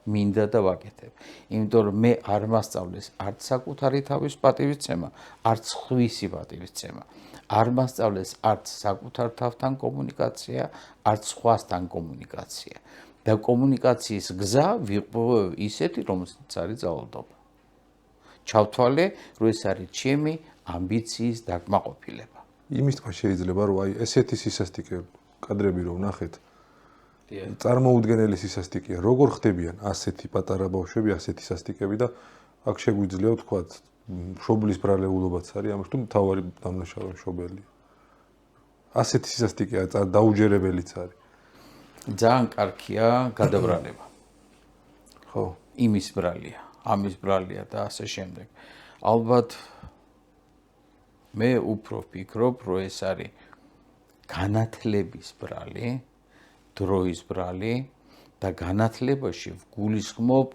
Speaker 3: მინდა და ვაკეთებ. იმიტომ რომ მე არ მასწავლეს არც საკუთარი თავის პატივისცემა, არც ხვისი პატივისცემა. არ მასწავლეს არც საკუთარ თავთან კომუნიკაცია, არც სხვასთან კომუნიკაცია. და კომუნიკაციის გზა ვიყო ისეთი, რომელსაც არის ძალადობა. ჩავთვალე, რომ ეს არის ჩემი ამბიციის დაკმაყოფილება.
Speaker 1: იმის თქმა შეიძლება, რომ აი ესეთი სისასტიკე კადრები რომ ნახეთ, წარმოუდგენელი სისასტიკეა. როგორ ხდებიან ასეთი პატარა ბავშვები, ასეთი სასტიკები და აქ შეგვიძლია ვთქვათ, მშობლის ბრალეულობაც არის, ამიტომ თავარი დამნაშავე მშობელია. ასეთი სისასტიკეა, დაუჯერებელიც არის.
Speaker 3: ძალიან კარგია გადაბრალება.
Speaker 1: ხო.
Speaker 3: იმის ბრალია, ამის ბრალია და ასე შემდეგ. ალბათ მე უფრო ვფიქრობ, რომ ეს არის განათლების ბრალი, დროის ბრალი და განათლებაში ვგულისხმობ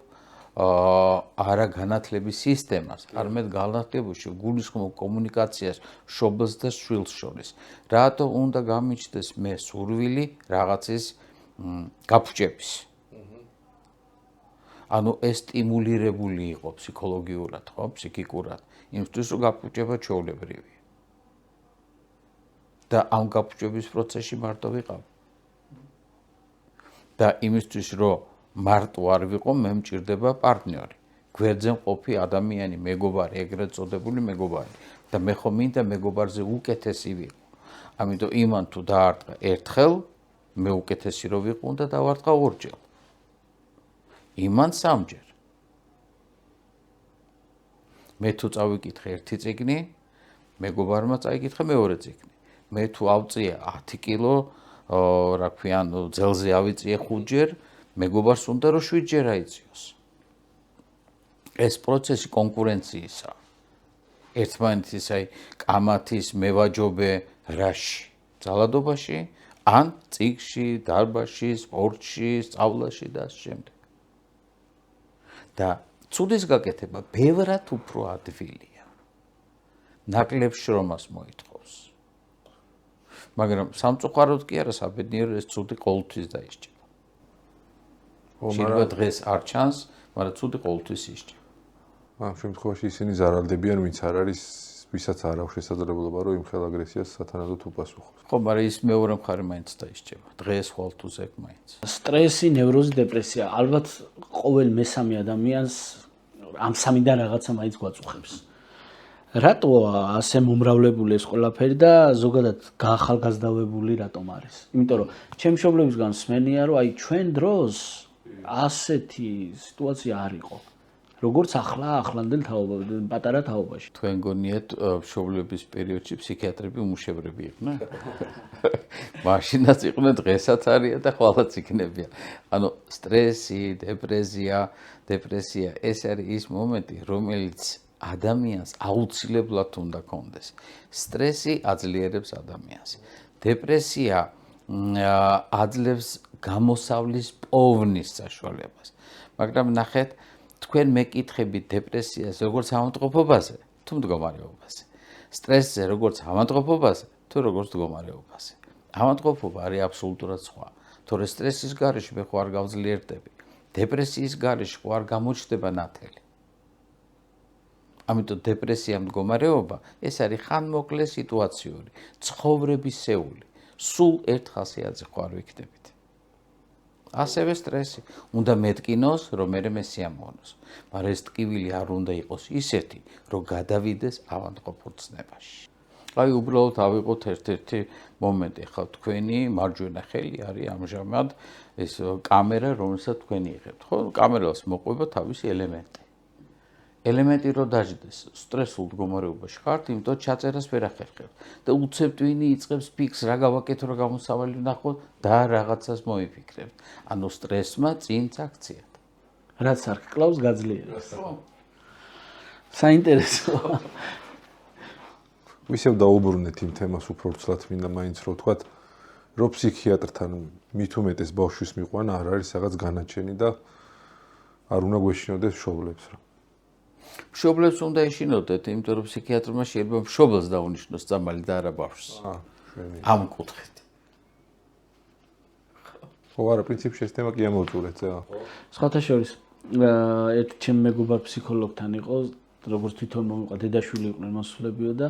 Speaker 3: არა განათლების სისტემას, არამედ განათლებაში ვგულისხმობ კომუნიკაციას მშობელს და შვილს შორის. რატო უნდა გამიჩნდეს მე სურვილი რაღაცის გაფუჭების. ანუ ეს სტიმულირებული იყო ფსიქოლოგიურად, ხო, ფსიქიკურად, იმისთვის რომ გაფუჭება ჩვეულებრივია. და ამ გაფუჭების პროცესში მარტო ვიყავ. და იმისთვის რომ მარტო არ ვიყო, მე მჭირდება პარტნიორი. გვერდზე მყოფი ადამიანი, მეგობარი, ეგრეთ წოდებული მეგობარი. და მე ხომ მინდა მეგობარზე უკეთესი ვიყო. ამიტომ იმან თუ დაარტყა ერთხელ, მე უკეთესი რო ვიყო და დავარტყა ორჯერ. იმან სამჯერ. მე თუ წავიკითხე ერთი წიგნი, მეგობარმა წაიკითხა მეორე წიგნი. მე თუ ავწია 10 კილო, რა ქვია, ანუ ძელზე ავიწიე 5 ჯერ, მეგობარს უნდა რომ 7 ჯერ აიწიოს. ეს პროცესი კონკურენციისა. ერთმანეთის აი კამათის მევაჯობე რაში, ძალადობაში, ან წიგში, დარბაზში, სპორტში, სწავლაში და ამ შემდეგ. და ცუდის გაკეთება ბევრად უფრო ადვილია. ნაკლებ შრომას მოითხოვს. მაგრამ სამწუხაროდ კი არა, საბედნიეროდ ეს ცუდი ყოველთვის დაისჭება. შეიძლება დღეს არ ჩანს, მაგრამ ცუდი ყოველთვის ისჭება.
Speaker 1: ამ შემთხვევაში ისინი ზარალდებიან, ვინც არ არის, ვისაც არ აქვს შესაძლებლობა, რომ იმ ხელ აგრესიას სათანადოდ უპასუხოს.
Speaker 3: ხო, მაგრამ ის მეორე მხარე მაინც დაისჭება. დღეს ხვალ თუ ზეგ მაინც.
Speaker 2: სტრესი, ნევროზი, დეპრესია, ალბათ ყოველ მესამე ადამიანს ამ სამიდან რაღაცა მაინც გვაწუხებს. რატო ასე მომრავლებული ეს ყველაფერი და ზოგადად გაახალგაზრდავებული რატომ არის? იმიტომ რომ ჩემი მშობლებისგან მსმენია, რომ აი ჩვენ დროს ასეთი სიტუაცია არ იყო. როგორც ახლანდელ თაობებში, პატარა თაობაში.
Speaker 3: თქვენ გონიათ მშობლების პერიოდში ფსიქიატრები უმუშევრები იყვნენ? მაშინაც იყვნენ, დღესაც არიან და ხვალაც იქნებიან. ანუ სტრესი, დეპრესია, ეს არის ის მომენტი, რომელიც ადამიანს აუცილებლად უნდა კონდეს. სტრესი აძლიერებს ადამიანს. დეპრესია აძლევს გამოსავლის პოვნის საშუალებას. მაგრამ ნახეთ, თქვენ მეკითხებით დეპრესიას როგორც ავადმყოფობაზე, თუ მდგომარეობაზე. სტრესზე როგორც ავადმყოფობაზე, თუ როგორც მდგომარეობაზე. ავადმყოფობა არის აბსოლუტურად სხვა. თორე სტრესის გარეშე მე ხო არ გავძლიერდები. დეპრესიის გარეშე ხო არ გამოჩნდება ნათელი. ამიტომ დეპრესია მდგომარეობა ეს არის ხანმოკლე სიტუაციური, ცხოვრებისეული. სულ ერთ ხასიათზე ხო არ ვიქნებით. ასევე სტრესი უნდა მეტკინოს, რომ მე სიამოვნოს. მაგრამ ეს ტკივილი არ უნდა იყოს ისეთი, რომ გადავიდეს ავადმყოფურ ცნებაში. აი უბრალოდ ავიღოთ ერთ-ერთი მომენტი, ხო თქვენი მარჯვენა ხელი არის ამჟამად ეს კამერა, რომელსაც თქვენ იღებთ, ხო? კამერას მოყვება თავისი ელემენტი. ელემენტი რო დაждდეს, სტრესულ მდგომარეობაში ხართ, იმიტომ ჩაწერას ვერ ახერხებთ. და უცებ ტვინი იწყებს ფიქს, რა გავაკეთო, რა გამოსავალი ვნახოთ და რაღაცას მოიფიქრებთ. ანუ სტრესმა წინ აქციად.
Speaker 2: რაც არ გკლავს გაძლიერებს. საინტერესო.
Speaker 1: ვისევ დაუბრუნეთ იმ თემას უფრო ცლად მინდა მაინც რო ვთქვათ, რომ ფსიქიატრთან მით უმეტეს ბავშვის მიყვანა არ არის რაღაც განაჩენი და არ უნდა გვეშინოდეს მშობლებს რა.
Speaker 3: მშობლებს უნდა ეშინოდეთ, იმიტომ რომ ფსიქიატრმა შეიძლება მშობელს დაუნიშნოს წამალი და არა ბავშვს. ამ კუთხით.
Speaker 1: ხო, არა, პრინციპში ეს თემა კი ამოვწურეთ ზა.
Speaker 2: სხვათა შორის, ერთ ჩემ მეგობარ ფსიქოლოგთან იყო, როგორც თვითონ მომიყვა, დედაშვილი იყვნენ მოსულებიო და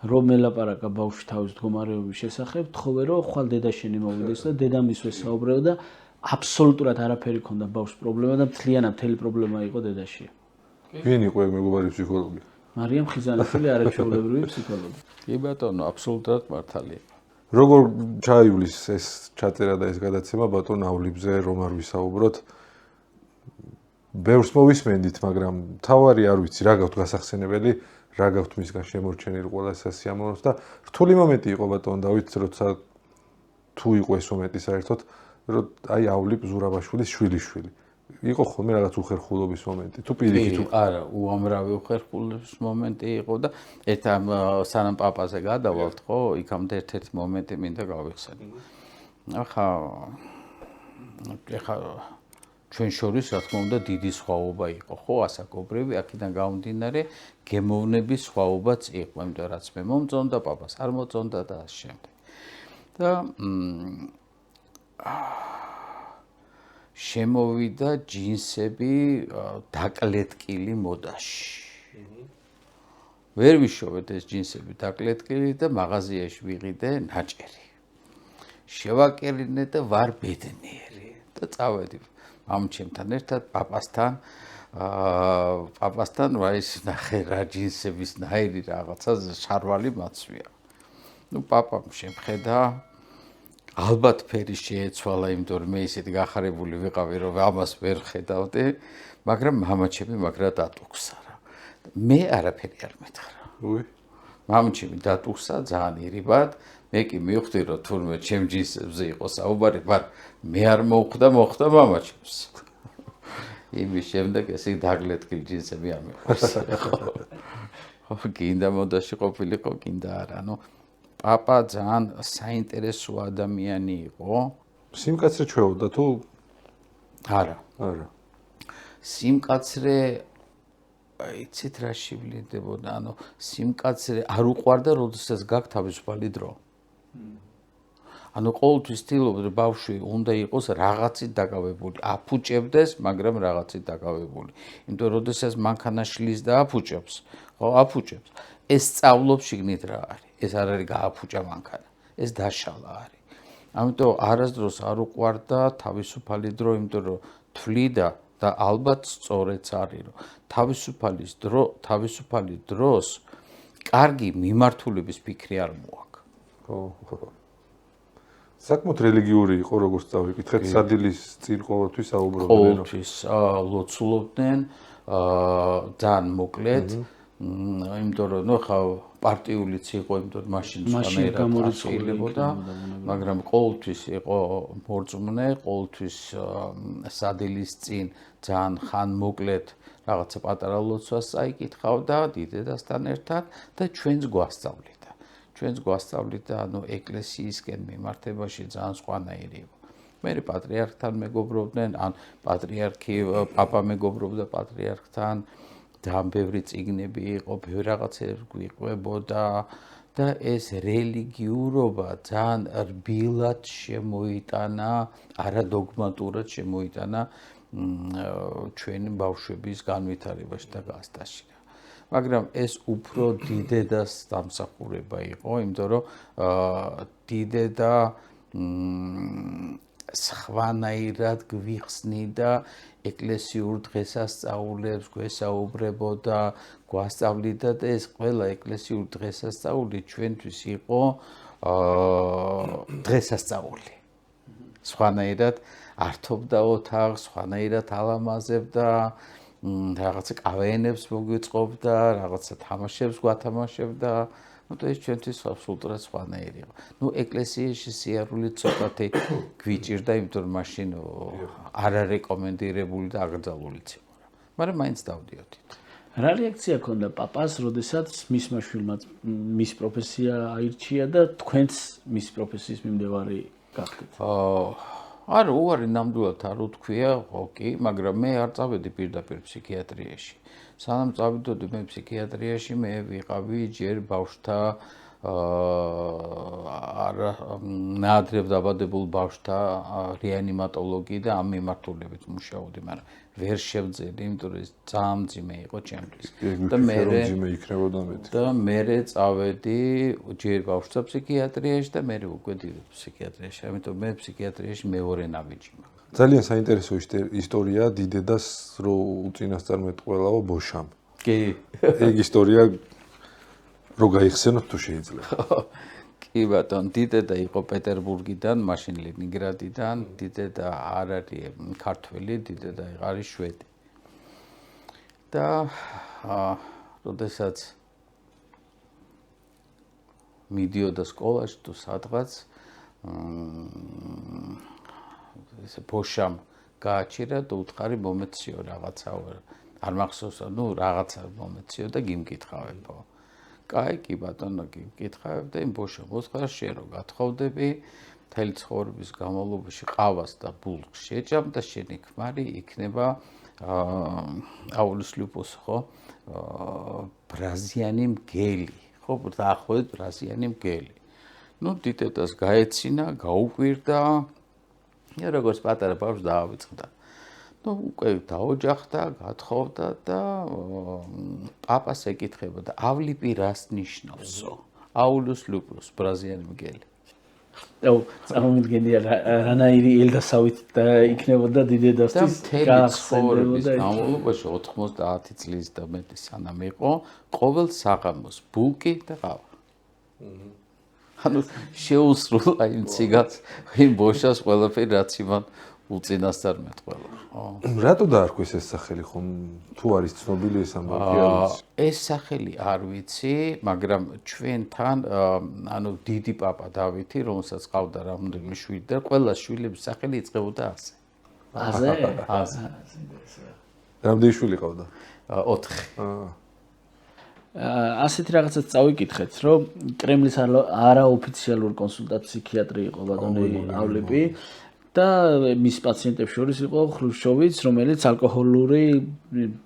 Speaker 2: რომ ელაპარაკა ბავშვი თავის მდგომარეობის შესახებ, თხოვე რომ ხვალ დედა შენი მოვიდეს და დედამისვე საუბრეო და აბსოლუტურად არაფერი ქონდა ბავშვს პრობლემა და მთლიანად მთელი პრობლემა იყო დედაში.
Speaker 1: ვინ იყო ეგ მეგობარი ფსიქოლოგი?
Speaker 2: მარიამ ხიზანაშვილი არაჩვეულებრივი ფსიქოლოგი.
Speaker 3: კი ბატონო, აბსოლუტურად მართალია.
Speaker 1: როგორ ჩაივლის ეს ჩაწერა და ეს გადაცემა ბატონ ავლიბზე რომ არ ვისაუბროთ? ბევრს მოვისმენდით, მაგრამ თავარი არ ვიცი რა გაქვთ გასახსენებელი, რა გაქვთ მისგან შემორჩენილი ყველა სასიამოვნოს და რთული მომენტი იყო ბატონ დავით, როცა თუ იყო ეს მომენტი საერთოდ, რომ აიავლიბ ზურაბაშვილის შვილიშვილი. იყო ხოლმე რაღაც უხერხულობის მომენტი, თუ პირიქით თუ
Speaker 3: არა, უამრავი უხერხულობის მომენტი იყო და ერთ ამ სანამ პაპაზე გადავალთ, ხო, იქამდე ერთ-ერთი მომენტი მინდა გავიხსენო. ახლა ჩვენ შორის რა თქმა უნდა დიდი სხვაობა იყო, ხო, ასაკობრივი, აქედან გამომდინარე გემოვნების სხვაობაც იყო, იმიტომ რაც მე მომწონდა, პაპას არ მოწონდა და ასე შემდეგ. და შემოვიდა ჯინსები დაკლეტკილი მოდაში. ვერ ვიშოვეთ ეს ჯინსები დაკლეტკილი და მაღაზიაში ვიყიდე ნაჭერი. შევაკერინე და ვარ ბედნიერი და წავედი მამჩემთან ერთად პაპასთან რა ის ნახე რა ჯინსების ნაირი რაღაცა შარვალი მაცვია. ნუ პაპამ შემხედა ალბათ ფერი შეეცვალა, იმიტომ რომ მე ისეთი გახარებული ვიყავი, რომ ამას ვერ ხედავდი, მაგრამ მამაჩემი მაგრად დატუქსა რა. მე არაფერი არ მეთხრა. მამაჩემი დატუქსა ძალიან ირიბად, მე კი მივხვდი, რომ თურმე ჩემ ჯინსებზე იყო საუბარი, მაგრამ მე არ მოხვდა მამაჩემს. იმის შემდეგ ესე დაგლეტკილ ჯინსები არ მიყვარს. ხო, გინდა მოდაში ყოფილიყო, გინდა არა, ნუ პაპა ძალიან საინტერესო ადამიანი იყო.
Speaker 1: სიმკაცრე ჩვეოდა თუ
Speaker 3: არა.
Speaker 1: არა.
Speaker 3: სიმკაცრე იცით რა შივლინდებოდა, ანუ სიმკაცრე არ უყვარდა, როდესაც გაქვს თავისუფალი დრო. ანუ ყოველთვის ცდილობდა, რომ ბავშვი უნდა იყოს რაღაცით დაკავებული, აფუჭებდეს, მაგრამ რაღაცით დაკავებული. იმიტომ რომ როდესაც მანქანა შლის და აფუჭებს, ხო, აფუჭებს. ეს სწავლობს შიგნით რა არის. ეს არ არის გააფუჭა მანქანა. ეს დაშალა არის. ამიტომ არასდროს არ უყვარდა თავისუფალი დრო, იმიტომ რომ თვლიდა და ალბათ სწორიც არის, რომ თავისუფალი დროს კარგი მიმართულების ფიქრი არ მოაქვს.
Speaker 1: ხო. საკმაოდ რელიგიური იყო, როგორც წავიკითხეთ, სადილის წინ ყოველთვის საუბრობდნენ.
Speaker 3: ყოველთვის ლოცულობდნენ, ძალიან მოკლედ, იმიტომ რომ ნუ ხა პარტიულიც იყო, იმიტომ რომ მაშინ სხვანაირად შეიძლებოდა, მაგრამ ყოველთვის იყო მორწმუნე, ყოველთვის სადილის წინ ძალიან ხან მოკლედ რაღაცა პატარა ლოცვას წაიკითხავდა დიდედასთან ერთად და ჩვენს გვასწავლიდა. ჩვენს გვასწავლიდა, ეკლესიისკენ მიმართებაში ძალიან სხვანაირი იყო. მე პატრიარქთან მეგობრობდნენ, ან პატრიარქი პაპა მეგობრობდა პატრიარქთან, ძალიან ბევრი წიგნები იყო, ბევრი რაღაცები გვიყვებოდა და ეს რელიგიურობა ძალიან რბილად შემოიტანა, არადოგმატურად შემოიტანა ჩვენი ბავშვების განვითარებაში და გასტაში. მაგრამ ეს უფრო დიდედას დამსახურება იყო, იმიტომ რომ დიდედა სხვანაირად გვიხსნიდა ეკლესიურ დღესასწაულებს, გვესაუბრებოდა, გვასწავლიდა და ეს ყველა ეკლესიურ დღესასწაული ჩვენთვის იყო დღესასწაული. სხვანაირად ართობდა ოთახს, სხვანაირად ალამაზებდა, რაღაცა კავეენებს მოგვიწყობდა, რაღაცა თამაშებს გვათამაშებდა. ეს ჩვენთვის აბსოლუტურად სხვანაირი იყო. ეკლესიაში სიარული ცოტათი გვიჭირდა, იმიტომ რომ მაშინ არ არეკომენდირებული და აკრძალულიც იყო. მაგრამ მაინც დავდიოდით.
Speaker 2: რა რეაქცია ჰქონდა პაპას, როდესაც მისმა შვილმა მის პროფესია აირჩია და თქვენც მის პროფესიის მიმდევარი გახდით?
Speaker 3: არა, უარი ნამდვილად არ უთქვია, კი, მაგრამ მე არ წავედი პირდაპირ ფსიქიატრიაში. სანამ წავიდოდი მე ფსიქიატრიაში, მე ვიყავი ჯერ ბავშვთა ნაადრევ დაბადებულ ბავშვთა რეანიმატოლოგი და ამ მიმართულებით მუშაობდი, მაგრამ ვერ შევძელი, იმიტომ რომ ეს ძალიან მძიმე იყო ჩემთვის.
Speaker 1: და მძიმე იქნებოდა მეტი.
Speaker 3: და მე წავედი ჯერ ბავშვთა ფსიქიატრიაში და მე უკვე დიდ ფსიქიატრიაში, ამიტომ მე ფსიქიატრიაში მეორე ნაბიჯი მაქვს.
Speaker 1: ძალიან საინტერესო ისტორია დიდედას რო უწინასწარმეტყველაო ბოშამ.
Speaker 3: კი.
Speaker 1: ეგ ისტორია რო გაიხსენოთ თუ შეიძლება.
Speaker 3: კი ბატონ, დიდედა იყო პეტერბურგიდან, მაშინ ლენინგრადიდან, დიდედა არ არის ქართველი, დიდედა არის შვედი. და როდესაც მიდიოდა სკოლაში თუ სადღაც ესე ბოშამ გააჩერა და უთხარი მომეციო რაღაცა, არ მახსოვს, რაღაცა მომეციო და გიმკითხავებო. კაი, კი ბატონო, გიკითხავებ და იმ ბოშამ უთხარ შენ რო გათხოვდები, მთელი ცხოვრების განმავლობაში ყავას და ბულს შეჭამ და შენი ქმარი იქნება აულისლუპოს, ხო? ბრაზიანი მგელი, ხო, დაახლოებით ბრაზიანი მგელი. დიდედას გაეცინა, გაუკვირდა, და როგორც პატარა ბავშვს დაავიწყდა. უკვე დაოჯახდა, გათხოვდა და პაპას ეკითხებოდა, ავლიპი რას ნიშნავსო? აულუს ლუპუს, ბრაზიანი მგელი.
Speaker 2: წარმოგიდგენია რანაირი ელდასავით და იქნებოდა დიდედასთვის
Speaker 3: გახსენებოდა განმავლობაში 90 წლის და მეტი სანამ იყო, ყოველ საღამოს ბულკი და ყავა. შეუსრულა იმ ციგას, იმ ბოშას ყველაფერი რაც იმან უწინასწარმეტყველა.
Speaker 1: რატო დაარქვეს ეს სახელი, ხომ თუ არის ცნობილი ეს ამბავი არ ვიცი.
Speaker 3: ეს სახელი არ ვიცი, მაგრამ ჩვენთან, დიდი პაპა დავითი, რომელსაც ყავდა რამდენიმე შვილი და ყველა შვილების სახელი იწყებოდა ასე.
Speaker 2: ასე?
Speaker 3: ასე.
Speaker 1: რამდენი შვილი ყავდა?
Speaker 3: 4.
Speaker 2: ასეთი რაღაცაც წავიკითხეთ, რომ კრემლის არაოფიციალურ კონსულტატ ფსიქიატრი იყო ბატონი ავლიპი და მის პაციენტებს შორის იყო ხრუშჩოვიც, რომელიც ალკოჰოლური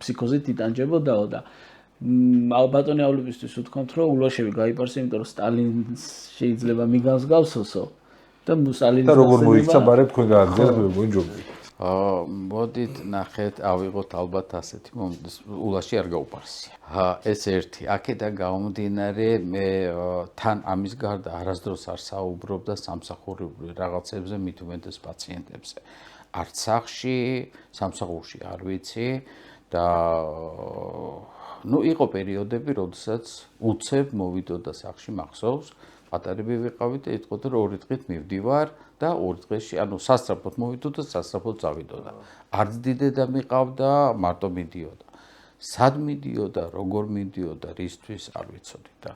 Speaker 2: ფსიქოზით იტანჯებოდაო და ბატონი ავლიპისთვის უთქვამთ, რომ ულაშევი გაიპარს, იმიტომ რომ სტალინს შეიძლება მიგანსგავსოსო და სტალინის
Speaker 1: და როგორ მოიქცა ბარებ თქვენ გააგზავნეთ მოგონჯობდი.
Speaker 3: მოდით ნახეთ, ავიღოთ ალბათ ასეთი ულაში არ გაუპარსია. ეს ერთი, აქედან გამომდინარე, მე თან ამის გარდა არასდროს არ საუბრობდა სამსახურებრივ რაღაცებზე, მით უმეტეს პაციენტებზე. არც სახლში, სამსახურში არ ვიცი და იყო პერიოდები, როდესაც უცებ მოვიდოდა სახლში, მახსოვს, პატარები ვიყავით და იტყოდა რომ 2 დღით მივდივარ და 2 დღეში, სასწრაფოდ მოვიდოდა, სასწრაფოდ წავიდოდა. არც დიდედა მიყავდა, მარტო მიდიოდა. სად მიდიოდა, როგორ მიდიოდა, რისთვის არ ვიცოდი და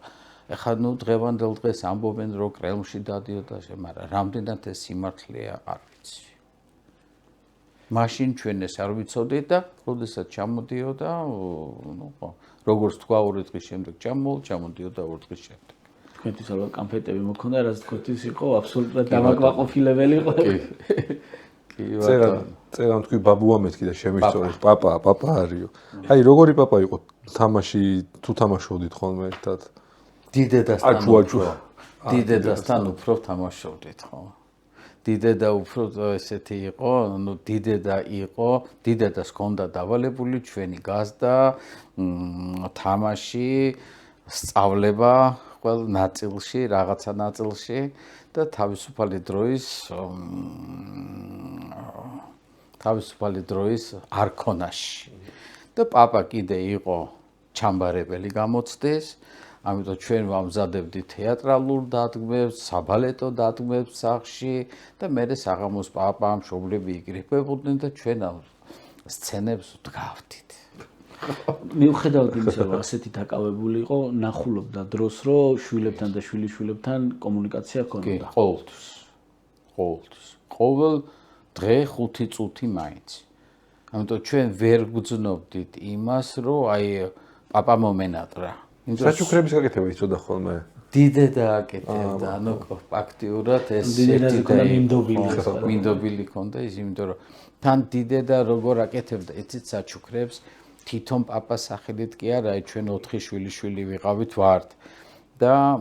Speaker 3: ეხლა დღევანდელ დღეს ამბობენ რომ კრემლში დადიოდა, მაგრამ რამდენად ეს სიმართლეა არ ვიცი. მაშინ ჩვენ ეს არ ვიცოდით და როდესაც ჩამოდიოდა, როგორც თქვა 2 დღის შემდეგ ჩამოდიოდა 2 დღის შემდეგ.
Speaker 2: თქვენთვის ალბათ კამფეტები მოქონდა, რაც თქვენთვის იყო აბსოლუტურად დამაკმაყოფილებელი იყო.
Speaker 3: კი ბატონო.
Speaker 1: წერან თქვი ბაბუა მეთქი და შემისწორეს პაპა არისო. აი როგორი პაპა იყო თამაში თუ თამაშობდით ხოლმე ერთად?
Speaker 3: დიდედასთან უფრო თამაშობდით ხო? დიდედა უფრო ესეთი იყო, დიდედას ჰქონდა დავალებული ჩვენი გაზდა, თამაში, სწავლება ყველა ნაწილში, რაღაცა ნაწილში და თავისუფალი დროის არქონაში. და პაპა კიდე იყო ჩამბარებელი გამოცდის, ამიტომ ჩვენ ვამზადებდით თეატრალურ დადგმებს, საბალეტო დადგმებს სახში და მერე საღამოს პაპა მშობლები იკრიფებოდნენ და ჩვენ ამ სცენებს ვდგავდით.
Speaker 2: მიუხედავად იმისა, რომ ასეთი დაკავებული იყო, ნახულობდა დროს, რომ შვილებთან და შვილიშვილებთან კომუნიკაცია ჰქონდა.
Speaker 3: ყოველთვის. ყოველ დღე 5 წუთი მაინც. ამიტომ ჩვენ ვერ გვძნობდით იმას, რომ აი პაპა მომენატრა.
Speaker 1: საჩუქრების გაკეთება იცოდა ხოლმე.
Speaker 3: დიდედა აკეთებდა, ფაქტიურად ეს მინდობილი ქონდა ის, იმიტომ რომ თან დიდედა როგორ აკეთებდა იცით საჩუქრებს, თვითონ პაპას სახელით კი არა, ჩვენ 4 შვილიშვილი ვიყავით ვართ და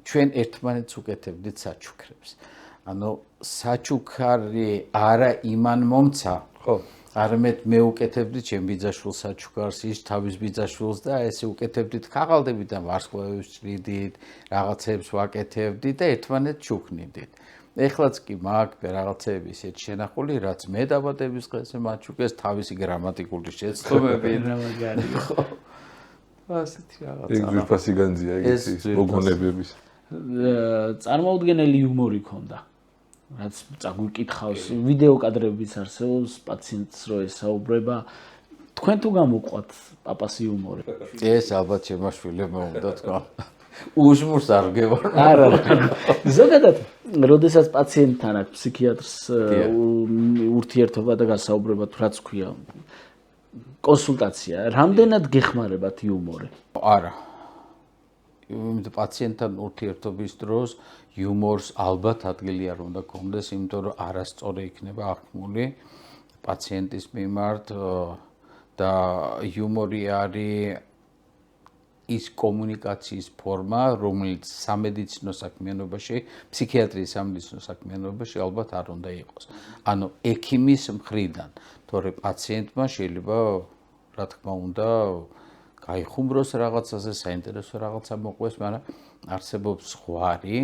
Speaker 3: ჩვენ ერთმანეთს უკეთებდით საჩუქრებს. ანუ საჩუქარი არა იმან მომცა, ხო? არამედ მე უკეთებდი ჩემ ბიძაშვილს საჩუქარს, ის თავის ბიძაშვილს და ესე უკეთებდით ქაღალდებით და ვარსკვლავებს ჭრიდით, რაღაცებს ვაკეთებდით და ერთმანეთს ჩუქნიდით. ეხლაც კი მაქვს რაღაცები ისეთ შენახული, რაც მე დაბადების დღესზე მაჩუქეს თავისი გრამატიკული შეცდომები. ასეთი რაღაცა.
Speaker 1: ეგ ძვირფასი განძია ეგეთი მოგონებების.
Speaker 2: წარმოუდგენელი იუმორი ქონდა. რაც წაგვიკითხავს, ვიდეო კადრებიც არსებობს, პაციენტს რო ესაუბრება, თქვენ თუ გამოყვათ პაპას იუმორი?
Speaker 3: ეს ალბათ შემაშვილებმა უნდა თქვა. უშმურს არ გევარ.
Speaker 2: არა. ზოგადად, როდესაც პაციენტთან აქვს ფსიქიატრს ურთიერთობა და გასაუბრება თუ რაც ქვია, კონსულტაცია, რამდენად გეხმარებათ იუმორი?
Speaker 3: არა. იმიტომ პაციენტთან ურთიერთობის დროს იუმორს ალბათ ადგილი არ უნდა გქონდეს, იმიტომ რომ არასწორი იქნება აღქმული პაციენტის მიმართ და იუმორი არის ის კომუნიკაციის ფორმა, რომელიც სამედიცინო საქმიანობაში, ფსიქიატრიის სამედიცინო საქმიანობაში ალბათ არ უნდა იყოს. ანუ ექიმის მხრიდან, თორე პაციენტმა შეიძლება, რა თქმა უნდა, გაიხუმროს რაღაცაზე, საინტერესო რაღაცა მოყვეს, მაგრამ არსებობს ზღვარი,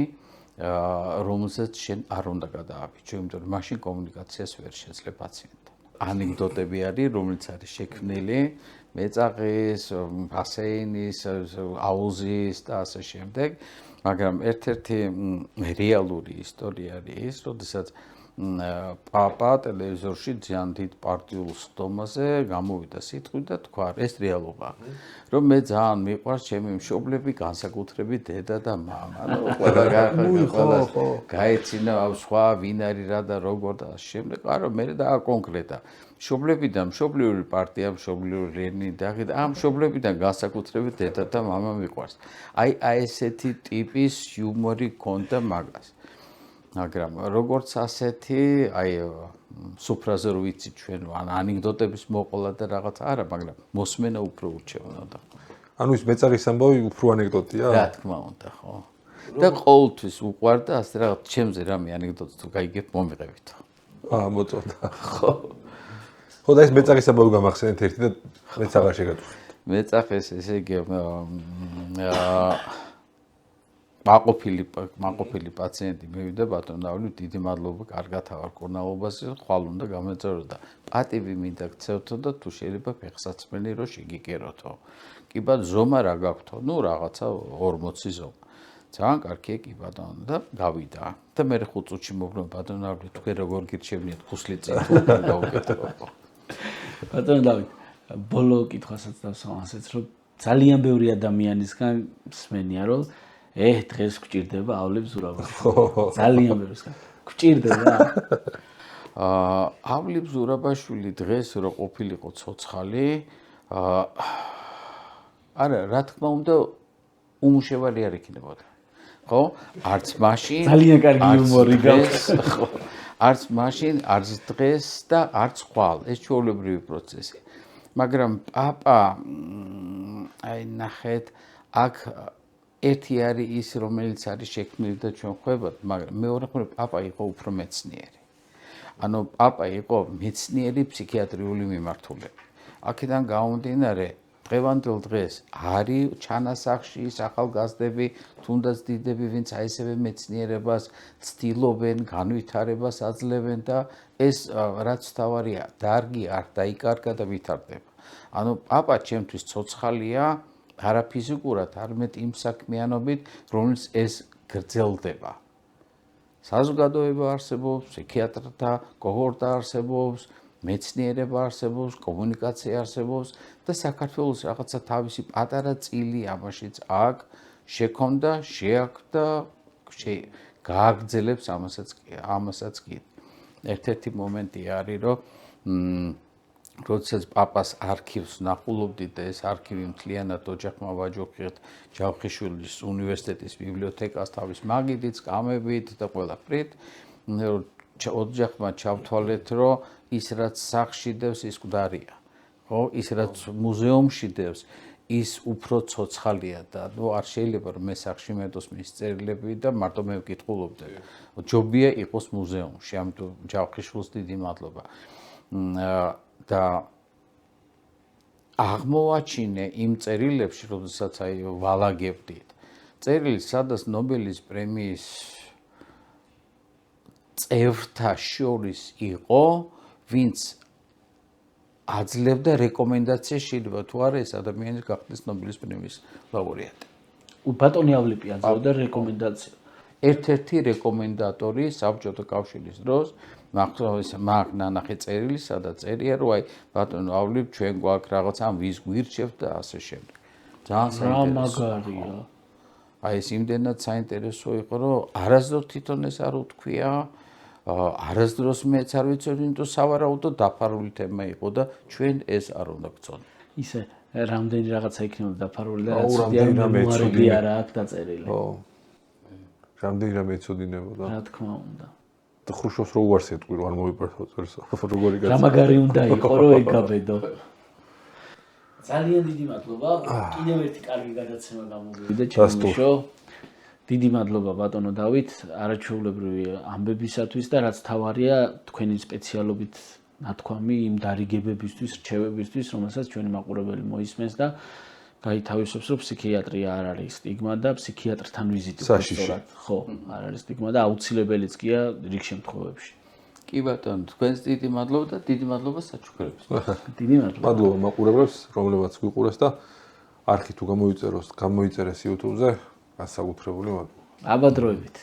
Speaker 3: რომელსაც შენ არ უნდა გადააბიჯო, იმიტომ რომ მაშინ კომუნიკაციას ვერ შეძლებ პაციენტთან. ანეკდოტები არის, რომელიც არის შექმნილი მეწაღის, ბასეინის, აუზის და ასე შემდეგ, მაგრამ ერთ-ერთი რეალური ისტორია არის ის, როდესაც პაპა ტელევიზორში ძალიან დიდ პარტიულ სხდომაზე გამოვიდა სიტყვით და თქვა, ეს რეალობაა, რომ მე ძალიან მიყვარს ჩემი მშობლები, განსაკუთრებით დედა და მამა. ყველა გაეცინა სხვა ვინ არის რა და როგორ და შემდეგ, არა, მე დააკონკრეტა. მშობლები და მშობლიური პარტია, მშობლიური ლენინი და ამ მშობლებიდან განსაკუთრებით დედა და მამა მიყვარს. აი ესეთი ტიპის იუმორი ქონდა მაგას. მაგრამ როგორც ასეთი, აი სუფრაზე რო ვიცი ჩვენ, ან ანეკდოტების მოყოლა და რაღაც არა, მაგრამ მოსმენა უფრო ურჩევნოდა.
Speaker 1: ანუ ის მეწარის ამბავი უფრო ანეკდოტია?
Speaker 3: რა თქმა უნდა, ხო. და ყოველთვის უყვარდა ასე რაღაც ჩემზე რამე ანეკდოტი თუ გაიგებ მომიყევით.
Speaker 1: მოწონდა. ხო. ხო და ეს მეწარის ამბავი გამახსენეთ ერთი და მეც აღარ შეგატყვით.
Speaker 3: მეწახეს ესე იგი მაყოფილი პაციენტი მივიდა ბატონავი, დიდი მადლობა, კარგად ავარკურნალობაზე, ხვალ უნდა გამეწევროდა. პატივი მინდა გცევთო და თუ შეიძლება ფეხსაცმელი რო შეგიკეროთო. კი ბატონო, ზომა რა გაქვთო? ნუ რაღაცა 40 ზომა. ძალიან კარგია კი ბატონო და გავიდა. და მე 5 წუთში მოვბრუნ ბატონავი, თქვენ როგორ გირჩევნიათ ხუსლი წინ თუ გავუკეთო.
Speaker 2: ბატონო დავით, ბოლო კითხვასაც დავსვამასეც, რომ ძალიან ბევრი ადამიანისგან მსმენია, რომ დღეს გვჭირდება ავლებს ზურაბაში. ძალიან ბევრისგან. გვჭირდება.
Speaker 3: ავლიბ ზურაბაშვილი დღეს რო ყოფილიყო ცოცხალი, არა, რა თქმა უნდა, უმუშევარი არ იქნებოდა. ხო? არც მაშინ
Speaker 2: ძალიან კარგი იუმორი გაქვს.
Speaker 3: ხო. არც მაშინ, არც დღეს და არც ხვალ. ეს ჩვეულებრივი პროცესი. მაგრამ პაპა აი ნახეთ, აქ ერთი არის ის, რომელიც არის შექმნილი და ჩვენ ხვებათ, მაგრამ მეორე მხრივ პაპა იყო უფრო მეცნიერი. ანუ პაპა იყო მეცნიერი ფსიქიატრიული მიმართულებით. აქედან გამომდინარე, დღევანდელ დღეს არის ჩანასახში ის ახალგაზრდები, თუნდაც დიდები, ვინც აი ესევე მეცნიერებას ცდილობენ, განვითარებას აძლევენ და ეს რაც თავარია, დარგი არ დაიკარგა და ვითარდება. ანუ პაპა ჩემთვის ცოცხალია, არა ფიზიკურად, არამედ იმ საქმიანობით, რომელიც ეს გრძელდება. საზოგადოება არსებობს, ფსიქიატრთა კოჰორტა არსებობს, მეცნიერება არსებობს, კომუნიკაცია არსებობს და საქართველოს რაღაცა თავისი პატარა წილი ამაშიც აქ შექონდა, შეაქვთ და გააგრძელებს ამასაც კი. ერთ-ერთი მომენტი არის, რომ როდესაც პაპას არქივს ნახულობდით და ეს არქივი მთლიანად ოჯახმა ვაჯობხეთ ჯავხიშვილის უნივერსიტეტის ბიბლიოთეკას თავის მაგიდით, სკამებით და ყველაფრით, ოჯახმა ჩავთვალეთ, რომ ის რაც სახლში დევს, ის მკვდარია. ხო, ის რაც მუზეუმში დევს, ის უფრო ცოცხალია და არ შეიძლება რომ მე სახლში მედოს მის წერილები და მარტო მე ვკითხულობდე. ჯობია იყოს მუზეუმში, ამიტომ ჯავხიშვილს დიდი მადლობა. და აღმოვაჩინე იმ წერილებში, როდესაც აი ვალაგებდით. წერილი, სადაც ნობელის პრემიის წევრთა შორის იყო, ვინც აძლევდა რეკომენდაციას, შეიძლება თუ არა ეს ადამიანი გახდეს ნობელის პრემიის ლაურეატი.
Speaker 2: ბატონი ავლიპი აძლევდა რეკომენდაციას.
Speaker 3: ერთ-ერთი რეკომენდატორი საბჭოთა კავშირის დროს მაგ ნანახი წერილი, სადაც წერია, რომ აი ბატონო ავლიპ, ჩვენ გვაქვს რაღაც ამ ვის გვირჩევთ და ასე შემდეგ. ძალიან საინტერესო.
Speaker 2: მაგარია.
Speaker 3: აი ეს იმდენად საინტერესო იყო, რომ არასდროს თვითონ ეს არ უთქვია, არასდროს მეც არ ვიცოდი, იმიტომ სავარაუდოდ დაფარული თემა იყო და ჩვენ ეს არ უნდა გწონდეთ.
Speaker 2: ისე რამდენი რაღაცა იქნება დაფარული და მემუარები არა აქვს დაწერილი.
Speaker 1: ხო. რამდენი რამე ეცოდინებოდა.
Speaker 2: რა თქმა უნდა.
Speaker 1: და ხრუშოვს რო უარს ეთქვი, რომ არ მოიპართო წერს, როგორი
Speaker 2: რა მაგარი უნდა იყო, რომ ეგაბედო. ძალიან დიდი მადლობა. კიდევ ერთი კარგი გადაცემა გამოვიდა ჩემშო. დიდი მადლობა ბატონო დავით, არაჩვეულებრივი ამბებისათვის და რაც თავარია თქვენი სპეციალობით ნათქვამი იმ დარიგებებისთვის, რჩევებისთვის, რომელსაც ჩვენი მაყურებელი მოისმენს და გაითავისებს, რომ ფსიქიატრია არ არის სტიგმა და ფსიქიატრთან ვიზიტი სწორად, ხო, არ არის სტიგმა და აუცილებელიც კია რიგ შემთხვევებში.
Speaker 3: კი ბატონო, თქვენს დიდი მადლობა და დიდი მადლობა საჩუქრებს.
Speaker 2: დიდი მადლობა.
Speaker 1: მადლობა მაყურებლებს, რომლებაც გვიყურეს და არქი თუ გამოიწერეს YouTube-ზე, განსაკუთრებული მადლობა.
Speaker 2: აბა დროებით.